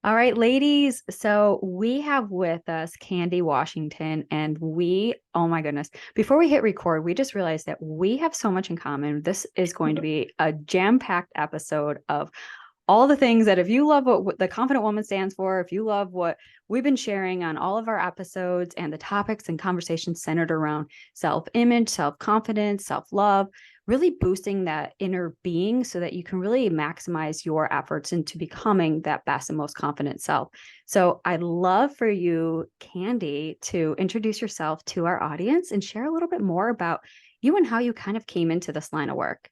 All right, ladies. So we have with us Candy Washington, and oh my goodness, before we hit record, we just realized that we have so much in common. This is going to be a jam-packed episode of all the things that if you love what the Confident Woman stands for, if you love what we've been sharing on all of our episodes and the topics and conversations centered around self-image, self-confidence, self-love, really boosting that inner being so that you can really maximize your efforts into becoming that best and most confident self. So I'd love for you, Candy, to introduce yourself to our audience and share a little bit more about you and how you kind of came into this line of work.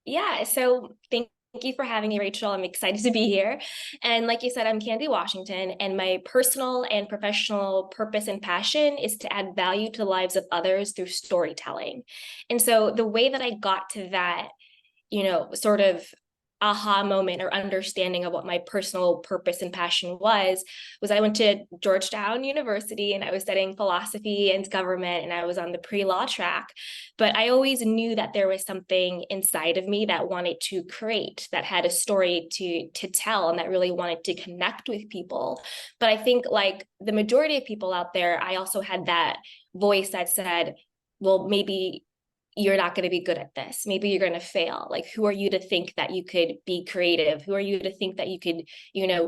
Yeah, so thank you for having me, Rachel. I'm excited to be here. And like you said, I'm Candy Washington, and my personal and professional purpose and passion is to add value to the lives of others through storytelling. And so the way that I got to that, sort of aha moment or understanding of what my personal purpose and passion was I went to Georgetown University and I was studying philosophy and government and I was on the pre-law track, but I always knew that there was something inside of me that wanted to create, that had a story to tell, and that really wanted to connect with people. But I think, like the majority of people out there, I also had that voice that said, well, maybe you're not going to be good at this. Maybe you're going to fail. Like, who are you to think that you could be creative? Who are you to think that you could,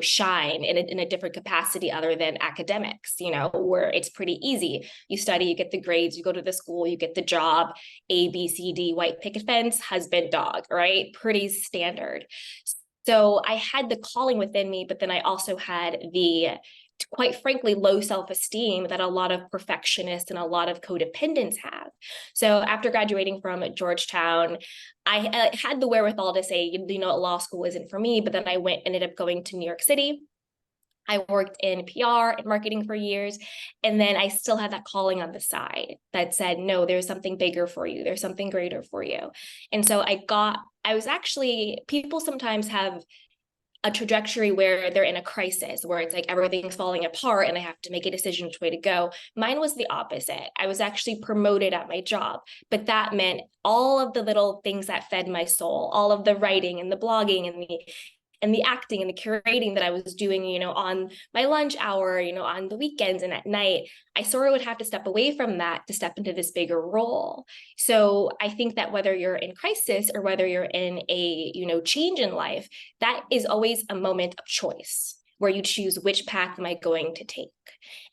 shine in a different capacity other than academics, where it's pretty easy. You study, you get the grades, you go to the school, you get the job, A, B, C, D, white picket fence, husband, dog, right? Pretty standard. So I had the calling within me, but then I also had the, quite frankly, low self-esteem that a lot of perfectionists and a lot of codependents have. So after graduating from Georgetown, I had the wherewithal to say, law school isn't for me, but then ended up going to New York City. I worked in PR and marketing for years. And then I still had that calling on the side that said, no, there's something bigger for you. There's something greater for you. And so I was actually, people sometimes have a trajectory where they're in a crisis, where it's like everything's falling apart and I have to make a decision which way to go. Mine was the opposite. I was actually promoted at my job, but that meant all of the little things that fed my soul, all of the writing and the blogging and the acting and the curating that I was doing, on my lunch hour, on the weekends and at night, I sort of would have to step away from that to step into this bigger role. So I think that whether you're in crisis or whether you're in a, change in life, that is always a moment of choice where you choose which path am I going to take.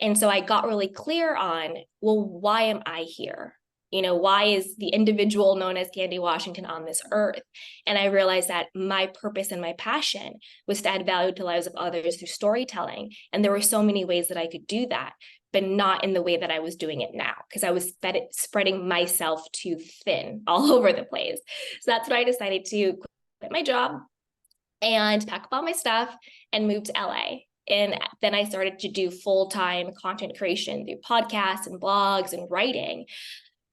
And so I got really clear on, well, why am I here? Why is the individual known as Candy Washington on this earth? And I realized that my purpose and my passion was to add value to the lives of others through storytelling. And there were so many ways that I could do that, but not in the way that I was doing it now, because I was spreading myself too thin all over the place. So that's when I decided to quit my job and pack up all my stuff and move to LA. And then I started to do full-time content creation through podcasts and blogs and writing.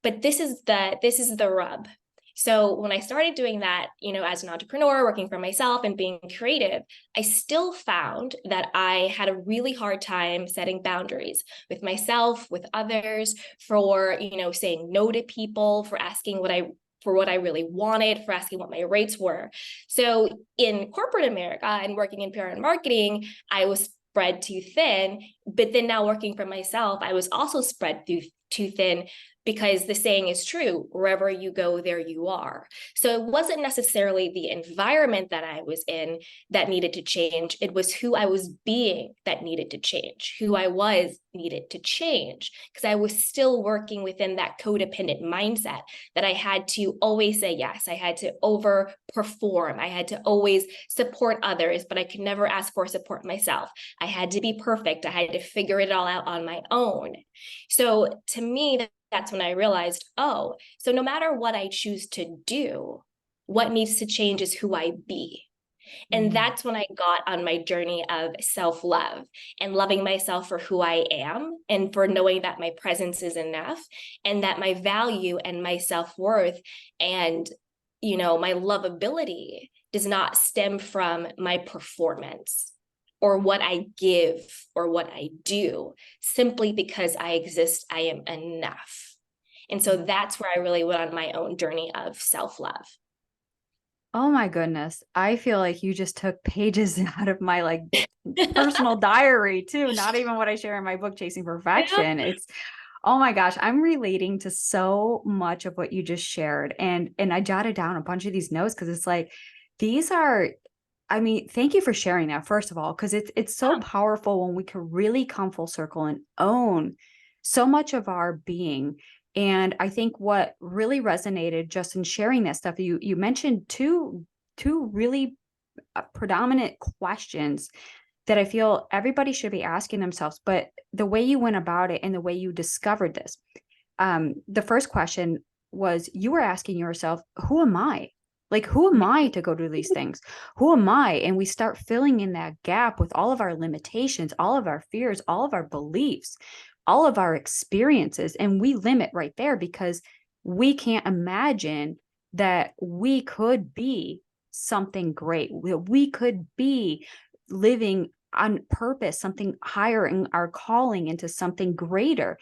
But this is the rub. So when I started doing that, as an entrepreneur, working for myself and being creative, I still found that I had a really hard time setting boundaries with myself, with others, for, saying no to people, for asking what I really wanted, for asking what my rates were. So in corporate America and working in PR and marketing, I was spread too thin. But then now working for myself, I was also spread too thin, because the saying is true, wherever you go, there you are. So it wasn't necessarily the environment that I was in that needed to change. It was who I was being that needed to change. Who I was needed to change, because I was still working within that codependent mindset that I had to always say yes. I had to overperform. I had to always support others, but I could never ask for support myself. I had to be perfect. I had to figure it all out on my own. So to me, that's when I realized, oh, so no matter what I choose to do, what needs to change is who I be. And Mm. that's when I got on my journey of self-love and loving myself for who I am, and for knowing that my presence is enough, and that my value and my self-worth and, my lovability does not stem from my performance or what I give or what I do. Simply because I exist, I am enough. And so that's where I really went on my own journey of self-love. Oh my goodness. I feel like you just took pages out of my like personal diary too, not even what I share in my book, Chasing Yeah. Perfection. It's oh my gosh, I'm relating to so much of what you just shared. And I jotted down a bunch of these notes because it's like these are I mean, thank you for sharing that first of all, because it's so powerful when we can really come full circle and own so much of our being. And I think what really resonated just in sharing that stuff, you mentioned two really predominant questions that I feel everybody should be asking themselves. But the way you went about it and the way you discovered this, the first question was you were asking yourself, who am I? Like, who am I to go do these things? Who am I? And we start filling in that gap with all of our limitations, all of our fears, all of our beliefs, all of our experiences. And we limit right there because we can't imagine that we could be something great. We could be living on purpose, something higher in our calling into something greater.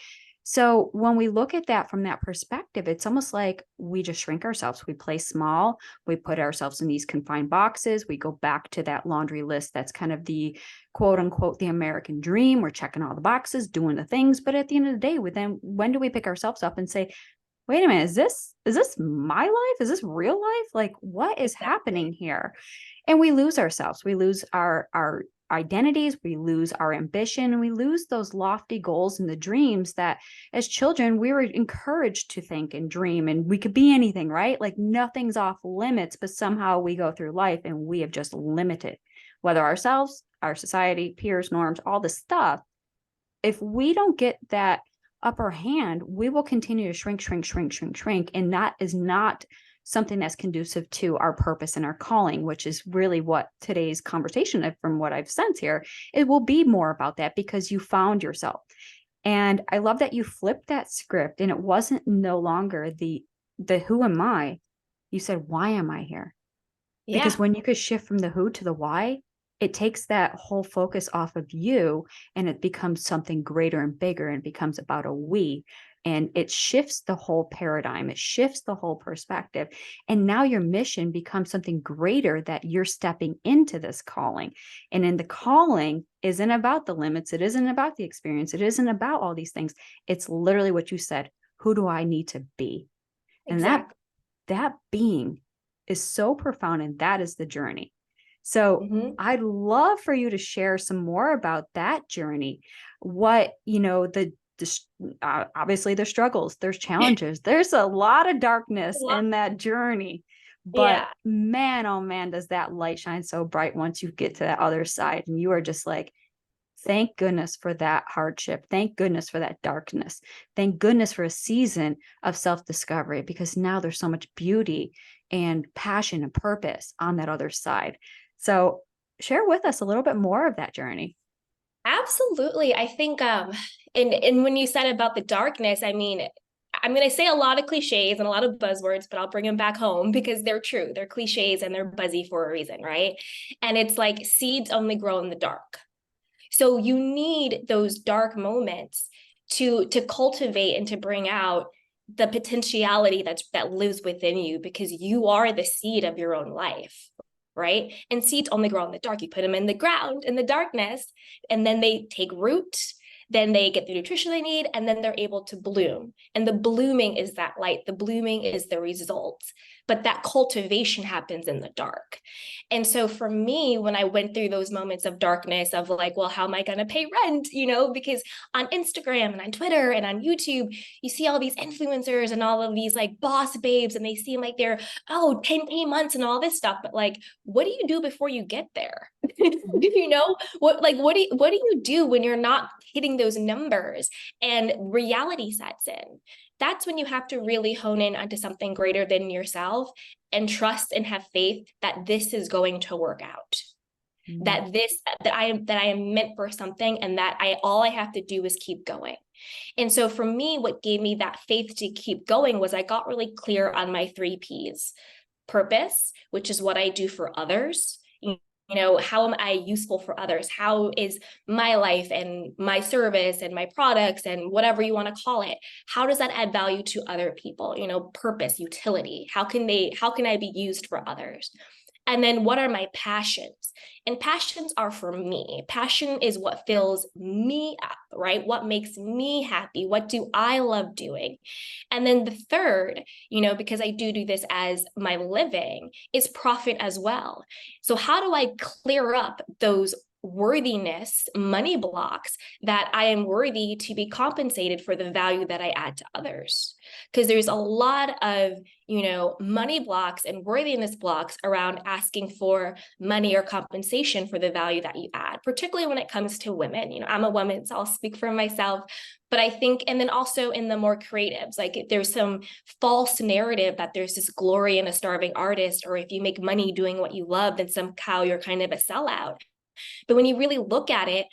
So when we look at that from that perspective, it's almost like we just shrink ourselves. We play small. We put ourselves in these confined boxes. We go back to that laundry list. That's kind of the quote unquote the American dream. We're checking all the boxes, doing the things. But at the end of the day, then when do we pick ourselves up and say, wait a minute, is this my life? Is this real life? Like what is Exactly. happening here? And we lose ourselves. We lose our identities, we lose our ambition, and we lose those lofty goals and the dreams that as children we were encouraged to think and dream, and we could be anything, right? Like nothing's off limits, but somehow we go through life and we have just limited whether ourselves, our society, peers, norms, all this stuff. If we don't get that upper hand, we will continue to shrink, shrink, shrink, shrink, shrink. And that is not something that's conducive to our purpose and our calling, which is really what today's conversation, from what I've sensed here, it will be more about that because you found yourself. And I love that you flipped that script and it wasn't no longer the who am I? You said, why am I here? Because Yeah. when you could shift from the who to the why, it takes that whole focus off of you and it becomes something greater and bigger and becomes about a we. And it shifts the whole paradigm, it shifts the whole perspective. And now your mission becomes something greater that you're stepping into this calling. And in the calling isn't about the limits, it isn't about the experience, it isn't about all these things. It's literally what you said, who do I need to be? And Exactly. that being is so profound, and that is the journey. So Hmm. I'd love for you to share some more about that journey. What, obviously there's struggles, there's challenges, there's a lot of darkness in that journey. But Yeah. man, oh man, does that light shine so bright once you get to that other side and you are just like, thank goodness for that hardship. Thank goodness for that darkness. Thank goodness for a season of self discovery because now there's so much beauty and passion and purpose on that other side. So, share with us a little bit more of that journey. Absolutely. I think and when you said about the darkness, I mean, I'm going to say a lot of cliches and a lot of buzzwords, but I'll bring them back home because they're true. They're cliches and they're buzzy for a reason, right? And it's like seeds only grow in the dark. So you need those dark moments to cultivate and to bring out the potentiality that lives within you because you are the seed of your own life, right? And seeds only grow in the dark. You put them in the ground in the darkness, and then they take root. Then they get the nutrition they need, and then they're able to bloom. And the blooming is that light. The blooming is the result. But that cultivation happens in the dark. And so for me, when I went through those moments of darkness of like, well, how am I going to pay rent? Because on Instagram and on Twitter and on YouTube, you see all these influencers and all of these like boss babes, and they seem like they're, 10K months and all this stuff. But like, what do you do before you get there? What do you do when you're not hitting those numbers and reality sets in? That's when you have to really hone in onto something greater than yourself and trust and have faith that this is going to work out. Mm. That I am meant for something, and that I all I have to do is keep going. And so for me, what gave me that faith to keep going was I got really clear on my 3 P's: purpose, which is what I do for others. How am I useful for others? How is my life and my service and my products and whatever you want to call it, how does that add value to other people? Purpose, utility. How can I be used for others? And then what are my passions? And passions are for me. Passion is what fills me up, right? What makes me happy? What do I love doing? And then the third, because I do this as my living, is profit as well. So how do I clear up those worthiness money blocks that I am worthy to be compensated for the value that I add to others? Because there's a lot of money blocks and worthiness blocks around asking for money or compensation for the value that you add, particularly when it comes to women. I'm a woman, so I'll speak for myself. But I think, and then also in the more creatives, like there's some false narrative that there's this glory in a starving artist, or if you make money doing what you love, then somehow you're kind of a sellout. But when you really look at it,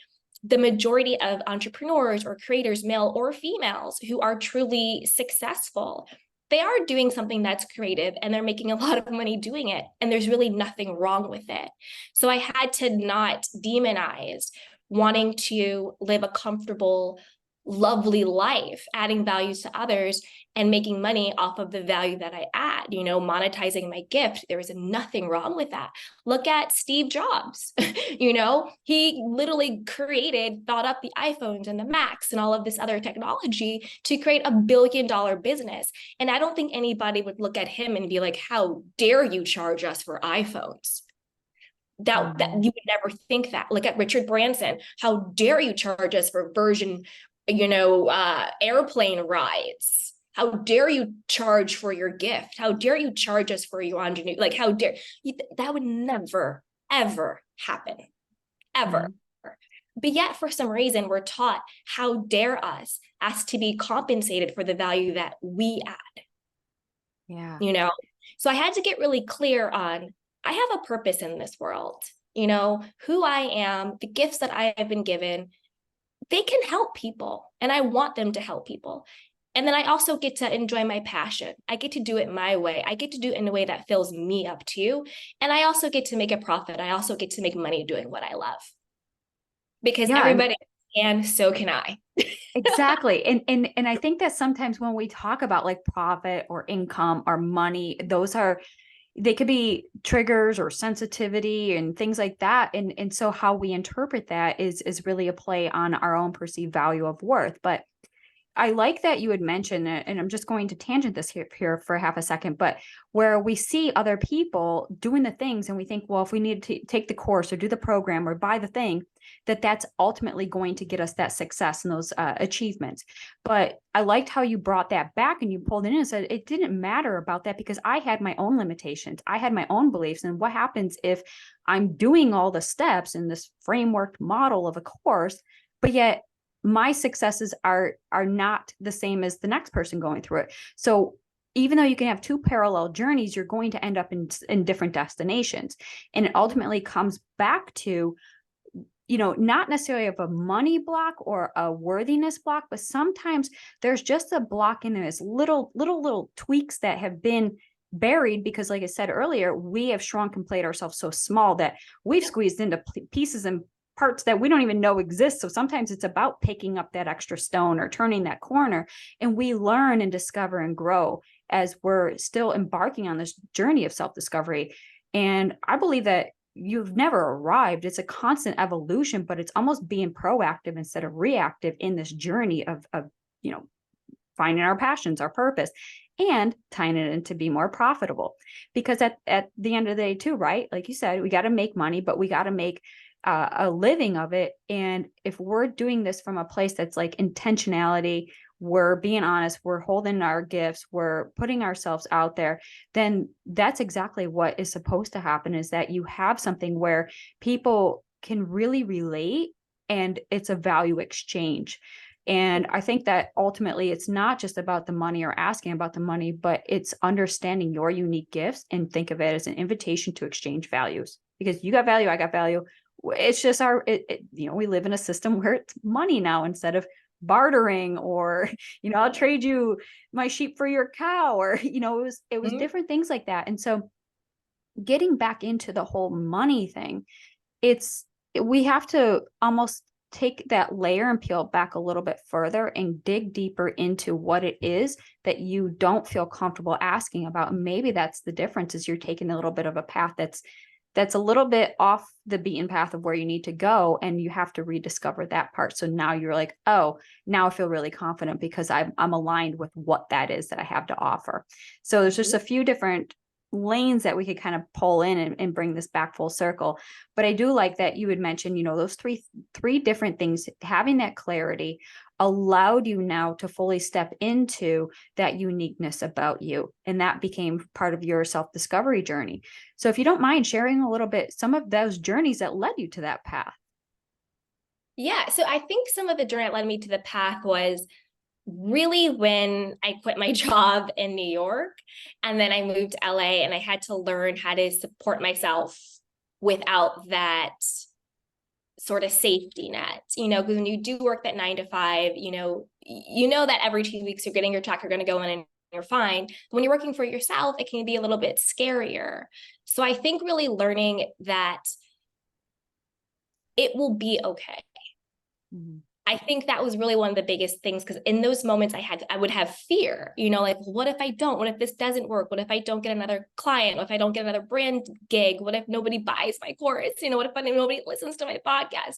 the majority of entrepreneurs or creators, male or females, who are truly successful, they are doing something that's creative and they're making a lot of money doing it. And there's really nothing wrong with it. So I had to not demonize wanting to live a comfortable, lovely life, adding values to others and making money off of the value that I add, monetizing my gift. There is nothing wrong with that. Look at Steve Jobs. He literally thought up the iPhones and the Macs and all of this other technology to create $1 billion business. And I don't think anybody would look at him and be like, how dare you charge us for iPhones? That you would never think that. Look at Richard Branson. How dare you charge us for Virgin airplane rides? How dare you charge for your gift? How dare you charge us for your ingenuity? Like, how dare you? That would never, ever happen, ever. But yet, for some reason, we're taught, how dare us ask to be compensated for the value that we add. Yeah. So I had to get really clear on, I have a purpose in this world, who I am, the gifts that I have been given, they can help people and I want them to help people. And then I also get to enjoy my passion. I get to do it my way. I get to do it in a way that fills me up too. And I also get to make a profit. I also get to make money doing what I love. Because everybody can, so can I. Exactly. And I think that sometimes when we talk about like profit or income or money, they could be triggers or sensitivity and things like that. And so how we interpret that is really a play on our own perceived value of worth. But I like that you had mentioned it, and I'm just going to tangent this here for half a second, but where we see other people doing the things and we think, well, if we need to take the course or do the program or buy the thing, that's ultimately going to get us that success and those achievements. But I liked how you brought that back and you pulled it in and said it didn't matter about that because I had my own limitations. I had my own beliefs. And what happens if I'm doing all the steps in this framework model of a course, but yet my successes are not the same as the next person going through it. So even though you can have two parallel journeys, you're going to end up in different destinations. And it ultimately comes back to, not necessarily of a money block or a worthiness block, but sometimes there's just a block in this little tweaks that have been buried because, like I said earlier, we have shrunk and played ourselves so small that we've squeezed into pieces and parts that we don't even know exist. So sometimes it's about picking up that extra stone or turning that corner, and we learn and discover and grow as we're still embarking on this journey of self-discovery. And I believe that you've never arrived. It's a constant evolution, but it's almost being proactive instead of reactive in this journey of finding our passions, our purpose, and tying it in to be more profitable. Because at the end of the day too, right? Like you said, we got to make money, but we got to make a living of it. And if we're doing this from a place that's like intentionality, we're being honest, we're holding our gifts, we're putting ourselves out there, then that's exactly what is supposed to happen, is that you have something where people can really relate and it's a value exchange. And I think that ultimately it's not just about the money or asking about the money, but it's understanding your unique gifts and think of it as an invitation to exchange values, because you got value, I got value. It's just we live in a system where it's money now instead of bartering, or, I'll trade you my sheep for your cow, or, it was different things like that. And so getting back into the whole money thing, we have to almost take that layer and peel back a little bit further and dig deeper into what it is that you don't feel comfortable asking about. And maybe that's the difference, is you're taking a little bit of a path that's a little bit off the beaten path of where you need to go, and you have to rediscover that part. So now you're like, oh, now I feel really confident because I'm aligned with what that is that I have to offer. So there's just a few different lanes that we could kind of pull in and bring this back full circle. But I do like that you had mentioned, those three different things. Having that clarity allowed you now to fully step into that uniqueness about you, and that became part of your self-discovery journey. So if you don't mind sharing a little bit some of those journeys that led you to that path. Yeah, so I think some of the journey that led me to the path was really when I quit my job in New York and then I moved to LA, and I had to learn how to support myself without that sort of safety net, because when you do work that 9 to 5, that every 2 weeks you're getting your check, you're going to go in and you're fine. When you're working for yourself, it can be a little bit scarier. So I think really learning that it will be okay. Mm-hmm. I think that was really one of the biggest things, because in those moments I would have fear, like, what if I don't? What if this doesn't work? What if I don't get another client? What if I don't get another brand gig? What if nobody buys my course? What if nobody listens to my podcast?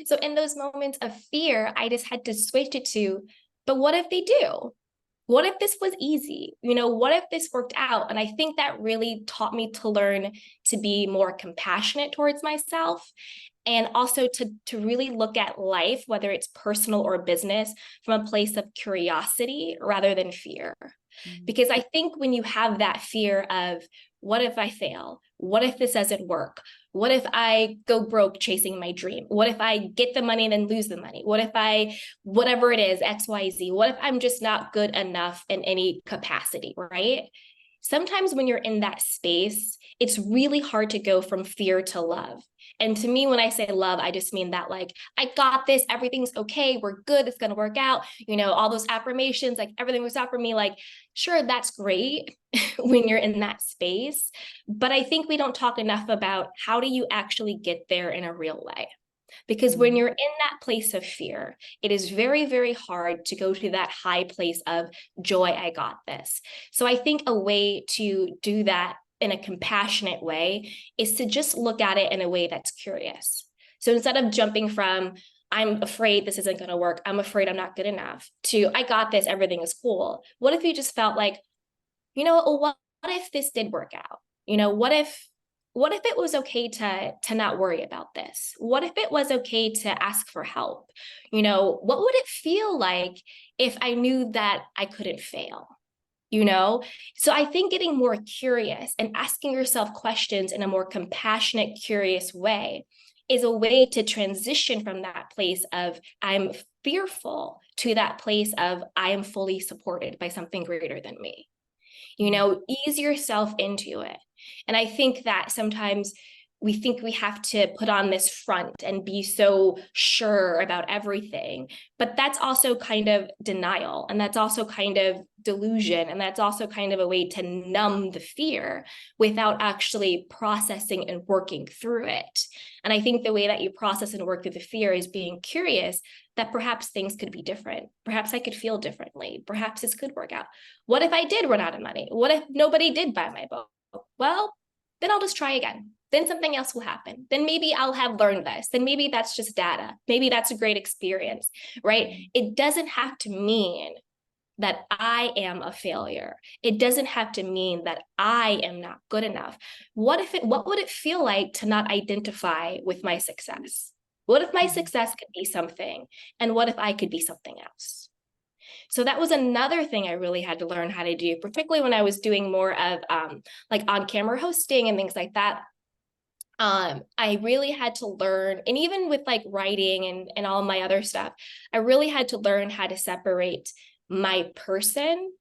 So in those moments of fear, I just had to switch it to, but what if they do? What if this was easy? What if this worked out? And I think that really taught me to learn to be more compassionate towards myself, and also to really look at life, whether it's personal or business, from a place of curiosity rather than fear. Mm-hmm. Because I think when you have that fear of, what if I fail? What if this doesn't work? What if I go broke chasing my dream? What if I get the money and then lose the money? What if whatever it is, XYZ, what if I'm just not good enough in any capacity, right? Sometimes when you're in that space, it's really hard to go from fear to love. And to me, when I say love, I just mean that, like, I got this, everything's okay, we're good, it's going to work out. All those affirmations, like, everything works out for me. Like, sure, that's great when you're in that space. But I think we don't talk enough about, how do you actually get there in a real way? Because when you're in that place of fear, it is very, very hard to go to that high place of joy. I got this. So I think a way to do that in a compassionate way is to just look at it in a way that's curious. So instead of jumping from, I'm afraid this isn't going to work, I'm afraid I'm not good enough, to, I got this, everything is cool. What if you just felt like, what if this did work out? What if it was okay to not worry about this? What if it was okay to ask for help? What would it feel like if I knew that I couldn't fail? So I think getting more curious and asking yourself questions in a more compassionate, curious way is a way to transition from that place of, I'm fearful, to that place of, I am fully supported by something greater than me. Ease yourself into it. And I think that sometimes we think we have to put on this front and be so sure about everything, but that's also kind of denial, and that's also kind of delusion, and that's also kind of a way to numb the fear without actually processing and working through it. And I think the way that you process and work through the fear is being curious that perhaps things could be different. Perhaps I could feel differently. Perhaps this could work out. What if I did run out of money? What if nobody did buy my book? Well, then I'll just try again. Then something else will happen. Then maybe I'll have learned this. Then maybe that's just data. Maybe that's a great experience, right? It doesn't have to mean that I am a failure. It doesn't have to mean that I am not good enough. What would it feel like to not identify with my success? What if my success could be something? And what if I could be something else? So that was another thing I really had to learn how to do, particularly when I was doing more of like on-camera hosting and things like that. I really had to learn, and even with like writing and all my other stuff, I really had to learn how to separate my person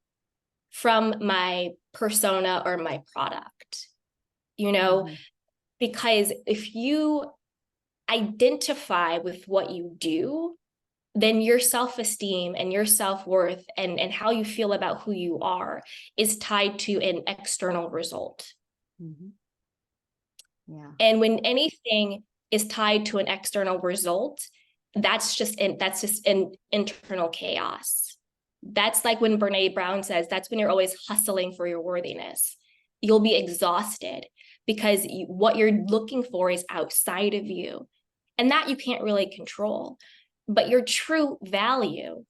from my persona or my product, because if you identify with what you do, then your self-esteem and your self-worth and how you feel about who you are is tied to an external result. Mm-hmm. Yeah. And when anything is tied to an external result, that's just an internal chaos. That's like when Brene Brown says, that's when you're always hustling for your worthiness. You'll be exhausted because what you're looking for is outside of you, and that you can't really control. But your true value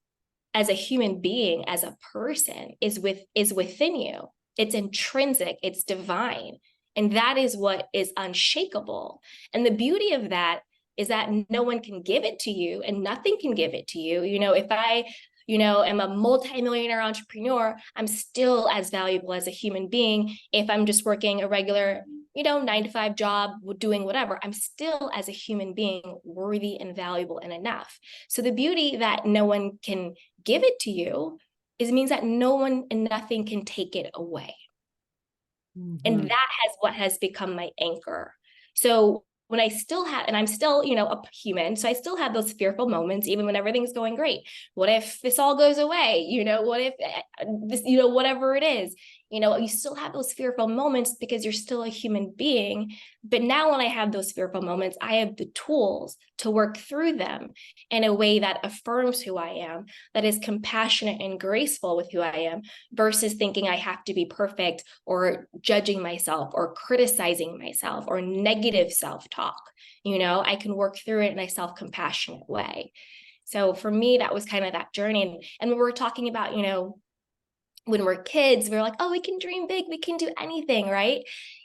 as a human being, as a person, is within you. It's intrinsic, it's divine. And that is what is unshakable. And the beauty of that is that no one can give it to you and nothing can give it to you. If I, am a multimillionaire entrepreneur, I'm still as valuable as a human being. If I'm just working a regular, 9-to-5 job, doing whatever, I'm still as a human being worthy and valuable and enough. So the beauty that no one can give it to you means that no one and nothing can take it away. And that has what has become my anchor. So when I still have, and I'm still, a human, so I still have those fearful moments, even when everything's going great. What if this all goes away? What if this, whatever it is, you still have those fearful moments because you're still a human being. But now when I have those fearful moments, I have the tools to work through them in a way that affirms who I am, that is compassionate and graceful with who I am, versus thinking I have to be perfect or judging myself or criticizing myself or negative self-talk. I can work through it in a self-compassionate way. So for me, that was kind of that journey. And when we're talking about, when we're kids, we're like, oh, we can dream big, we can do anything, right?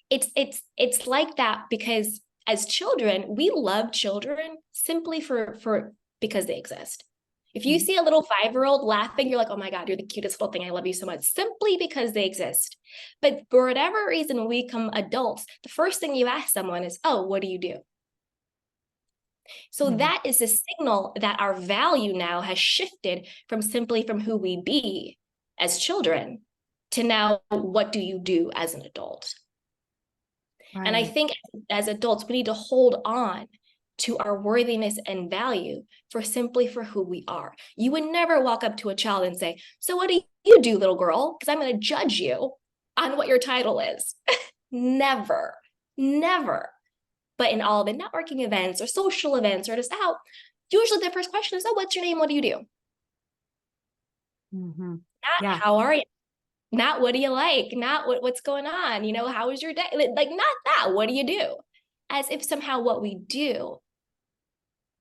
It's like that because as children, we love children simply because they exist. If you see a little 5-year-old laughing, you're like, oh my God, you're the cutest little thing. I love you so much, simply because they exist. But for whatever reason, when we become adults, the first thing you ask someone is, oh, what do you do? So that is a signal that our value now has shifted from who we be as children to now, what do you do as an adult? Right. And I think as adults, we need to hold on to our worthiness and value for who we are. You would never walk up to a child and say, so what do you do, little girl? Because I'm going to judge you on what your title is. Never, never. But in all the networking events or social events or just out, usually the first question is, oh, what's your name? What do you do? Not how are you? Not what do you like? Not what's going on? How was your day? Like not that. What do you do? As if somehow what we do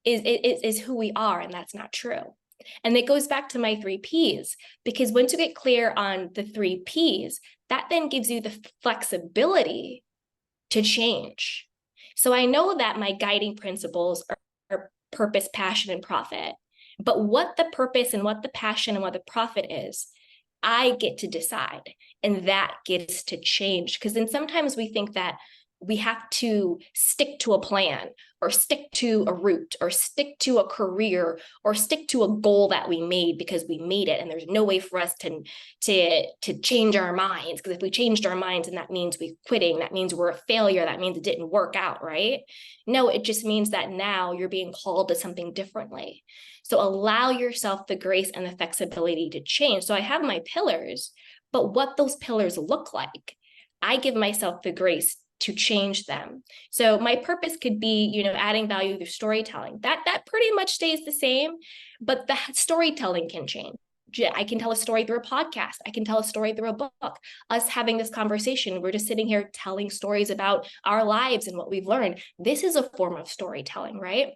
is who we are, and that's not true. And it goes back to my 3 Ps, because once you get clear on the 3 Ps, that then gives you the flexibility to change. So I know that my guiding principles are purpose, passion, and profit. But what the purpose and what the passion and what the profit is, I get to decide, and that gets to change. Because then sometimes we think that we have to stick to a plan or stick to a route or stick to a career or stick to a goal that we made because we made it. And there's no way for us to change our minds. Because if we changed our minds, and that means we're quitting, that means we're a failure, that means it didn't work out, right? No, it just means that now you're being called to something differently. So allow yourself the grace and the flexibility to change. So I have my pillars, but what those pillars look like, I give myself the grace to change them. So my purpose could be, adding value through storytelling. That pretty much stays the same, but the storytelling can change. I can tell a story through a podcast. I can tell a story through a book. Us having this conversation, we're just sitting here telling stories about our lives and what we've learned. This is a form of storytelling, right?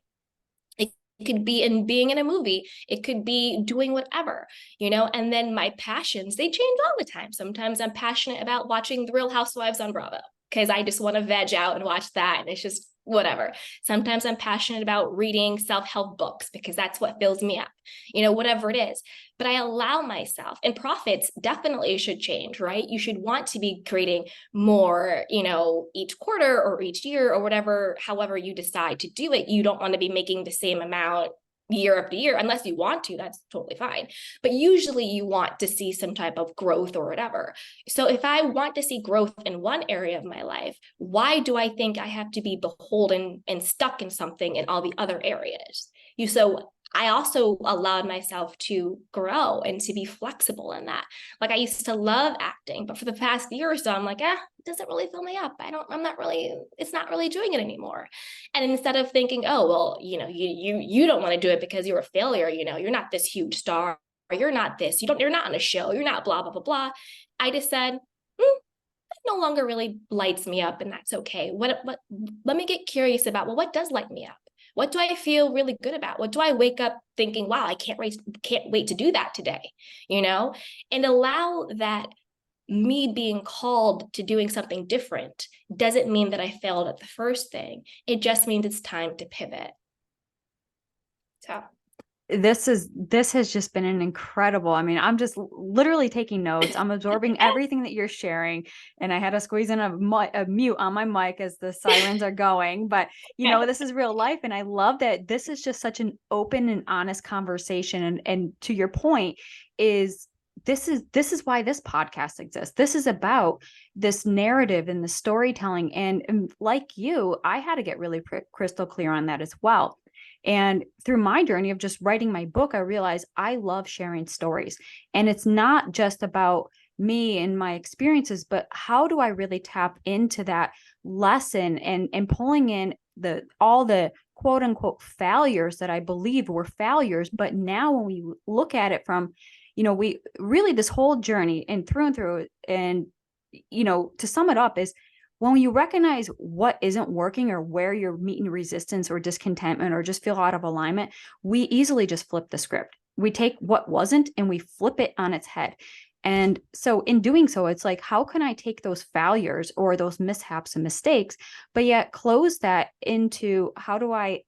It could be in being in a movie. It could be doing whatever, and then my passions, they change all the time. Sometimes I'm passionate about watching The Real Housewives on Bravo because I just want to veg out and watch that. And it's just whatever. Sometimes I'm passionate about reading self-help books because that's what fills me up, whatever it is. But I allow myself, and profits definitely should change, right? You should want to be creating more, each quarter or each year or whatever, however you decide to do it. You don't want to be making the same amount year after year, unless you want to, that's totally fine. But usually you want to see some type of growth or whatever. So if I want to see growth in one area of my life, why do I think I have to be beholden and stuck in something in all the other areas? So I also allowed myself to grow and to be flexible in that. Like I used to love acting, but for the past year or so, I'm like, it doesn't really fill me up. I'm not really, it's not really doing it anymore. And instead of thinking, oh, well, you don't want to do it because you're a failure, you're not this huge star, or you're not this, you're not on a show, you're not blah, blah, blah, blah. I just said, that no longer really lights me up, and that's okay. Let me get curious about, well, what does light me up? What do I feel really good about? What do I wake up thinking, wow, I can't wait to do that today, and allow that. Me being called to doing something different doesn't mean that I failed at the first thing. It just means it's time to pivot. So this has just been an incredible, I mean, I'm just literally taking notes. I'm absorbing everything that you're sharing, and I had to squeeze in a mute on my mic as the sirens are going, but this is real life. And I love that this is just such an open and honest conversation. And to your point is, this is why this podcast exists. This is about this narrative and the storytelling. And like you, I had to get really crystal clear on that as well. And through my journey of just writing my book, I realized I love sharing stories. And it's not just about me and my experiences, but how do I really tap into that lesson and pulling in all the quote unquote failures that I believe were failures. But now when we look at it from, we really, this whole journey and through, and, to sum it up is, when you recognize what isn't working or where you're meeting resistance or discontentment or just feel out of alignment, we easily just flip the script. We take what wasn't and we flip it on its head. And so in doing so, it's like, how can I take those failures or those mishaps and mistakes, but yet close that into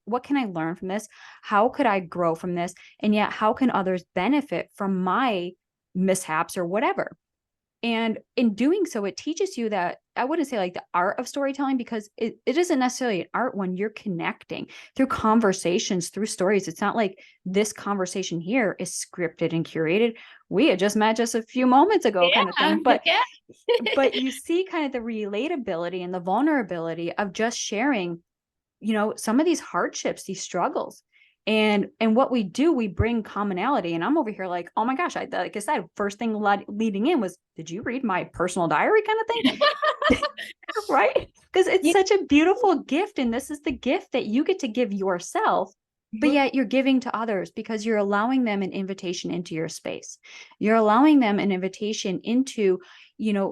what can I learn from this? How could I grow from this? And yet, how can others benefit from my mishaps or whatever? And in doing so, it teaches you that, I wouldn't say like the art of storytelling, because it isn't necessarily an art when you're connecting through conversations, through stories. It's not like this conversation here is scripted and curated. We had just met just a few moments ago, kind of thing. But yeah. but you see kind of the relatability and the vulnerability of just sharing, some of these hardships, these struggles. And what we do, we bring commonality. And I'm over here like, oh my gosh, like I said, first thing leading in was, did you read my personal diary kind of thing? Right? Because it's such a beautiful gift. And this is the gift that you get to give yourself, but yet you're giving to others because you're allowing them an invitation into your space. You're allowing them an invitation into,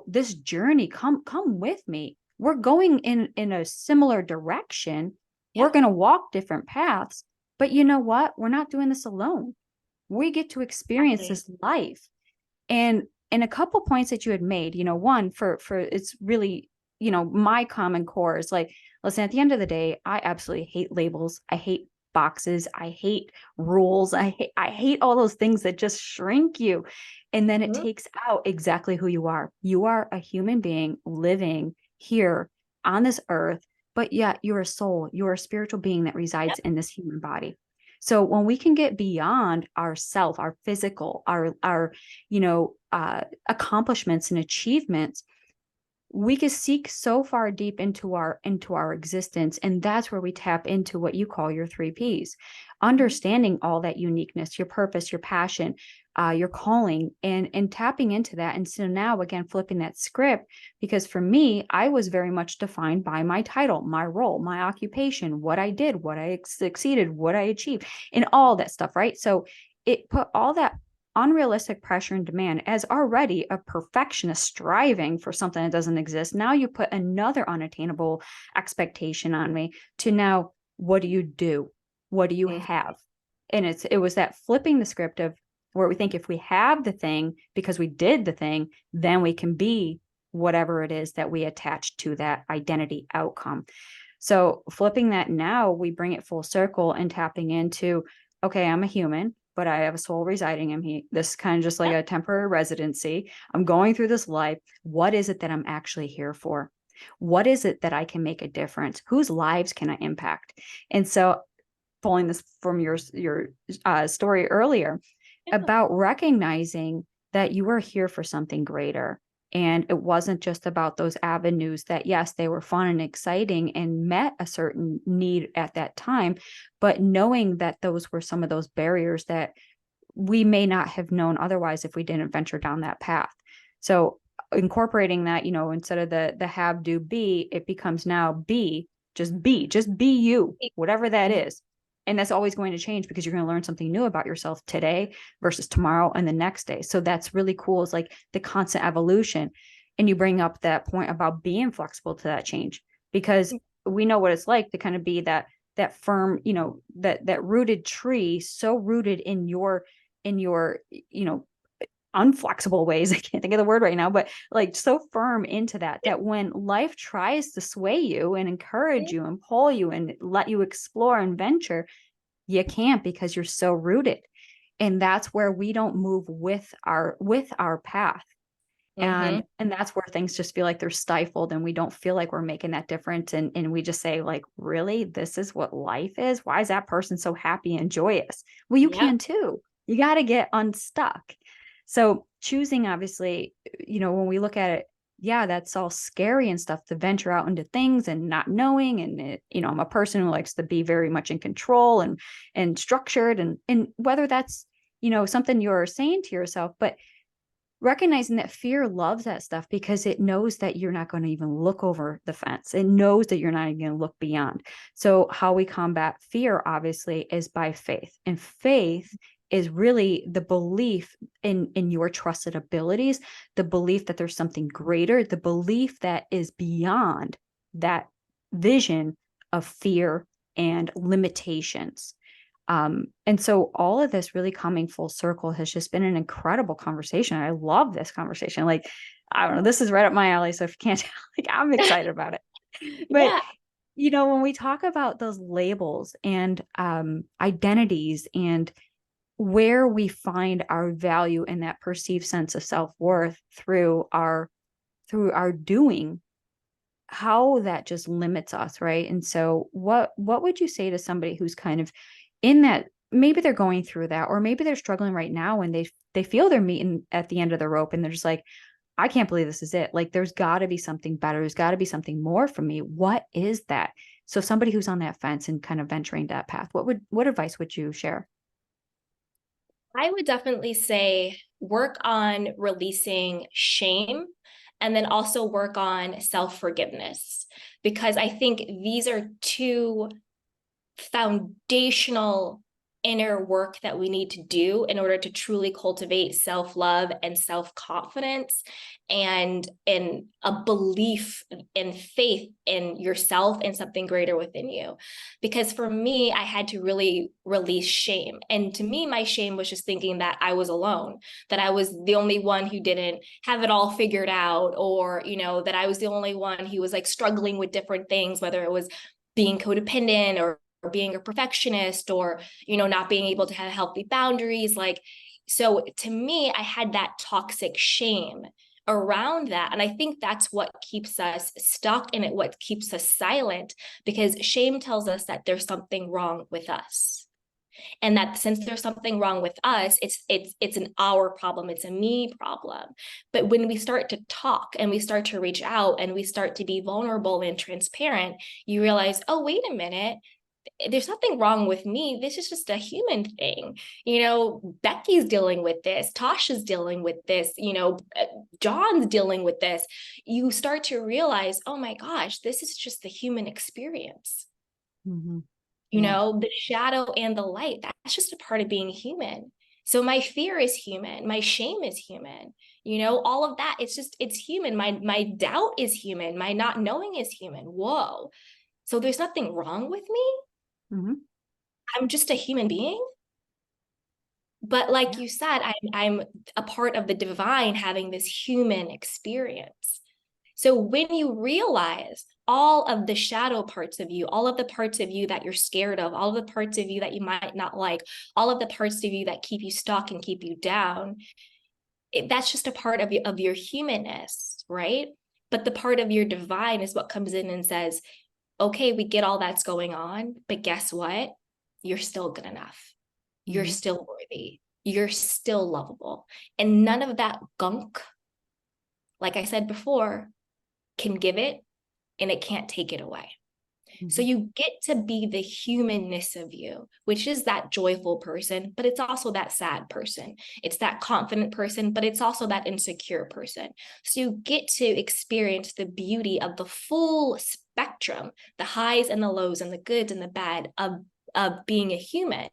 this journey. Come with me. We're going in a similar direction. Yeah. We're going to walk different paths. But you know what? We're not doing this alone. We get to experience this life. And a couple points that you had made, one for it's really, my common core is like, listen, at the end of the day, I absolutely hate labels. I hate boxes. I hate rules. I hate all those things that just shrink you. And then it takes out exactly who you are. You are a human being living here on this earth, but yet you're a soul, you're a spiritual being that resides in this human body. So when we can get beyond ourself, our physical, our accomplishments and achievements, we can seek so far deep into our existence. And that's where we tap into what you call your 3 Ps, understanding all that uniqueness, your purpose, your passion, your calling, and tapping into that. And so now again, flipping that script, because for me, I was very much defined by my title, my role, my occupation, what I did, what I succeeded, what I achieved, and all that stuff. Right. So it put all that unrealistic pressure and demand as already a perfectionist striving for something that doesn't exist. Now you put another unattainable expectation on me to now, what do you do? What do you have? And it was that flipping the script of where we think if we have the thing because we did the thing, then we can be whatever it is that we attach to that identity outcome. So flipping that, now we bring it full circle and tapping into, okay, I'm a human, but I have a soul residing in me. This is kind of just like a temporary residency. I'm going through this life. What is it that I'm actually here for? What is it that I can make a difference? Whose lives can I impact? And so pulling this from your story earlier about recognizing that you are here for something greater. And it wasn't just about those avenues that, yes, they were fun and exciting and met a certain need at that time, but knowing that those were some of those barriers that we may not have known otherwise if we didn't venture down that path. So incorporating that, instead of the have, do, be, it becomes now just be you, whatever that is. And that's always going to change because you're going to learn something new about yourself today versus tomorrow and the next day. So that's really cool. It's like the constant evolution. And you bring up that point about being flexible to that change, because we know what it's like to kind of be that firm, that rooted tree, so rooted in your unflexible ways. I can't think of the word right now, but like so firm into that when life tries to sway you and encourage you and pull you and let you explore and venture, you can't, because you're so rooted. And that's where we don't move with our path. And that's where things just feel like they're stifled and we don't feel like we're making that difference. And we just say, like, really, this is what life is? Why is that person so happy and joyous? Well, you can too. You got to get unstuck. So choosing, obviously, when we look at it, yeah, that's all scary and stuff, to venture out into things and not knowing. And I'm a person who likes to be very much in control and structured, and whether that's, something you're saying to yourself, but recognizing that fear loves that stuff because it knows that you're not going to even look over the fence. It knows that you're not even going to look beyond. So how we combat fear, obviously, is by faith. And faith is really the belief in your trusted abilities, the belief that there's something greater, the belief that is beyond that vision of fear and limitations. And so all of this really coming full circle has just been an incredible conversation. I love this conversation. Like, I don't know, this is right up my alley. So if you can't tell, like, I'm excited about it. But when we talk about those labels and identities and where we find our value and that perceived sense of self-worth through our doing, how that just limits us, right? And so what would you say to somebody who's kind of in that, maybe they're going through that, or maybe they're struggling right now and they feel they're meeting at the end of the rope and they're just like, I can't believe this is it. Like, there's got to be something better. There's got to be something more for me. What is that? So somebody who's on that fence and kind of venturing that path, what advice would you share? I would definitely say work on releasing shame and then also work on self-forgiveness, because I think these are two foundational inner work that we need to do in order to truly cultivate self-love and self-confidence and in a belief and faith in yourself and something greater within you. Because for me, I had to really release shame. And to me, my shame was just thinking that I was alone, that I was the only one who didn't have it all figured out, or, that I was the only one who was like struggling with different things, whether it was being codependent or being a perfectionist, or not being able to have healthy boundaries. Like, so to me, I had that toxic shame around that, and I think that's what keeps us stuck in it, what keeps us silent, because shame tells us that there's something wrong with us, and that since there's something wrong with us, it's an our problem, it's a me problem. But when we start to talk and we start to reach out and we start to be vulnerable and transparent, you realize, oh, wait a minute, there's nothing wrong with me. This is just a human thing. Becky's dealing with this. Tasha's dealing with this. John's dealing with this. You start to realize, oh my gosh, this is just the human experience. Mm-hmm. The shadow and the light, that's just a part of being human. So my fear is human. My shame is human. All of that, it's human. My doubt is human. My not knowing is human. Whoa. So there's nothing wrong with me. Mm-hmm. I'm just a human being. But like you said, I'm a part of the divine having this human experience. So when you realize all of the shadow parts of you, all of the parts of you that you're scared of, all of the parts of you that you might not like, all of the parts of you that keep you stuck and keep you down, that's just a part of your humanness, right? But the part of your divine is what comes in and says, okay, we get all that's going on, but guess what? You're still good enough. You're still worthy. You're still lovable. And none of that gunk like I said before, can give it and it can't take it away. So Mhm. you get to be the humanness of you, which is that joyful person, but it's also that sad person. It's that confident person, but it's also that insecure person. So you get to experience the beauty of the full spectrum, the highs and the lows and the goods and the bad of being a human.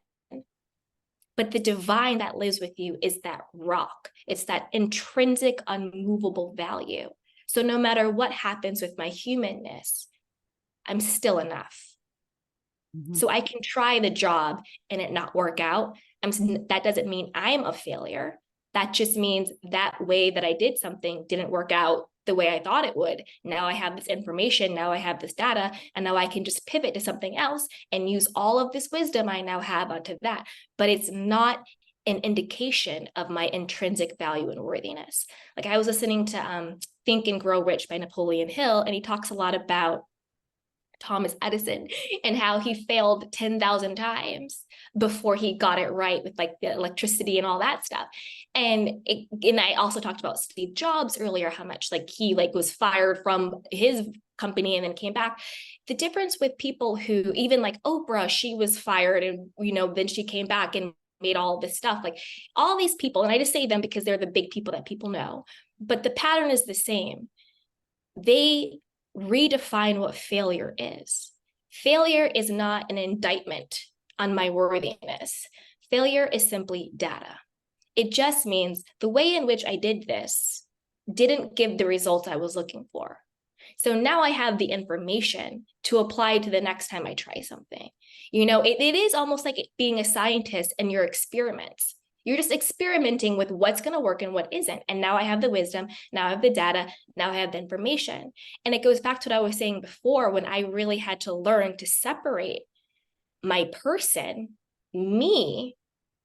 But the divine that lives with you is that rock. It's that intrinsic, unmovable value. So no matter what happens with my humanness, I'm still enough. Mhm. So I can try the job and it not work out. That doesn't mean I'm a failure. That just means that way that I did something didn't work out the way I thought it would. Now I have this information, now I have this data, and now I can just pivot to something else and use all of this wisdom I now have onto that. But it's not an indication of my intrinsic value and worthiness. Like I was listening to Think and Grow Rich by Napoleon Hill, and he talks a lot about Thomas Edison and how he failed 10,000 times before he got it right with like the electricity and all that stuff. And I also talked about Steve Jobs earlier, how much like he like was fired from his company and then came back. The difference with people who, even like Oprah, she was fired and then she came back and made all this stuff. Like all these people, and I just say them because they're the big people that people know, but the pattern is the same. They redefine what failure is. Failure is not an indictment on my worthiness. Failure is simply data. It just means the way in which I did this didn't give the results I was looking for. So now I have the information to apply to the next time I try something. It is almost like being a scientist and your experiments. You're just experimenting with what's going to work and what isn't. And now I have the wisdom, now I have the data, now I have the information. And it goes back to what I was saying before, when I really had to learn to separate my person, me,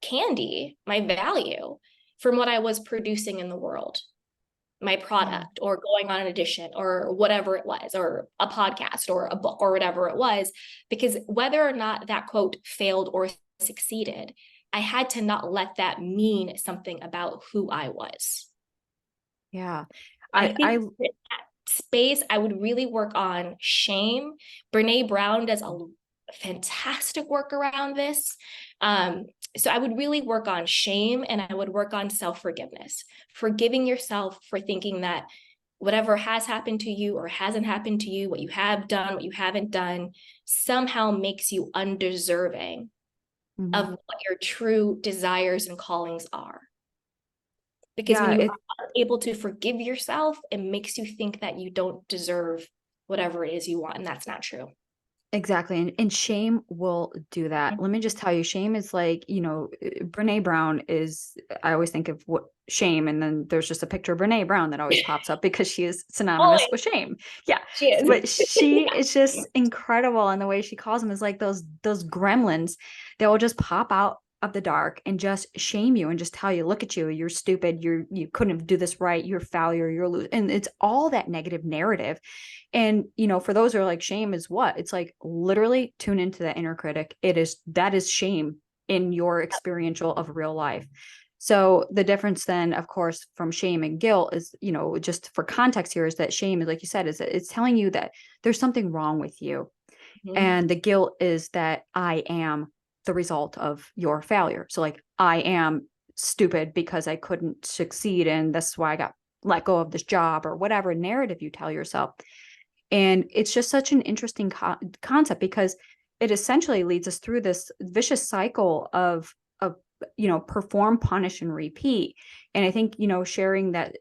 Candy, my value, from what I was producing in the world, my Yeah. product or going on an edition or whatever it was, or a podcast or a book or whatever it was. Because whether or not that quote failed or succeeded, I had to not let that mean something about who I was. Yeah. I I think that space, I would really work on shame. Brene Brown does a fantastic work around this. So I would really work on shame, and I would work on self-forgiveness, forgiving yourself for thinking that whatever has happened to you or hasn't happened to you, what you have done, what you haven't done, somehow makes you undeserving of Mhm. what your true desires and callings are. Because when Yeah, you are able to forgive yourself, it makes you think that you don't deserve whatever it is you want. And that's not true. exactly. And shame will do that. Let me just tell you, shame is like, Brene Brown is, I always think of what shame, and then there's just a picture of Brene Brown that always pops up because she is synonymous Always. with shame. Yeah. She is. But she is just incredible. And the way she calls them is like those gremlins that will just pop out of the dark and just shame you and just tell you, look at you, you're stupid, you couldn't do this right, you're a failure, you're a loser. And it's all that negative narrative. And, for those who are like, shame is what? It's like literally tune into that inner critic. That is shame in your experiential of real life. So the difference then, of course, from shame and guilt is, just for context here, is that shame is, like you said, is that it's telling you that there's something wrong with you. Mhm. And the guilt is that I am the result of your failure. So like, I am stupid because I couldn't succeed. And that's why I got let go of this job, or whatever narrative you tell yourself. And it's just such an interesting concept, because it essentially leads us through this vicious cycle of perform, punish, and repeat. And I think, sharing that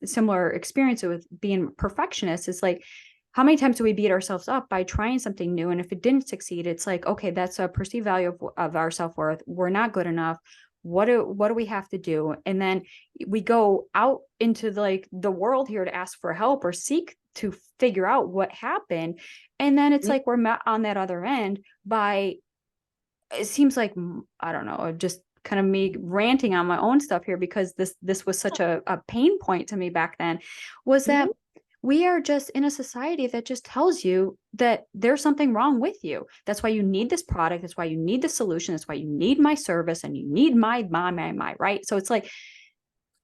similar experience with being perfectionist is like, how many times do we beat ourselves up by trying something new? And if it didn't succeed, it's like, okay, that's a perceived value of our self-worth. We're not good enough. What do we have to do? And then we go out into the world here to ask for help or seek to figure out what happened. And then it's like we're met on that other end by, it seems like, I don't know, just kind of me ranting on my own stuff here, because this was such a pain point to me back then, was that Mhm. we are just in a society that just tells you that there's something wrong with you. That's why you need this product. That's why you need the solution. That's why you need my service, and you need my, right? So it's like,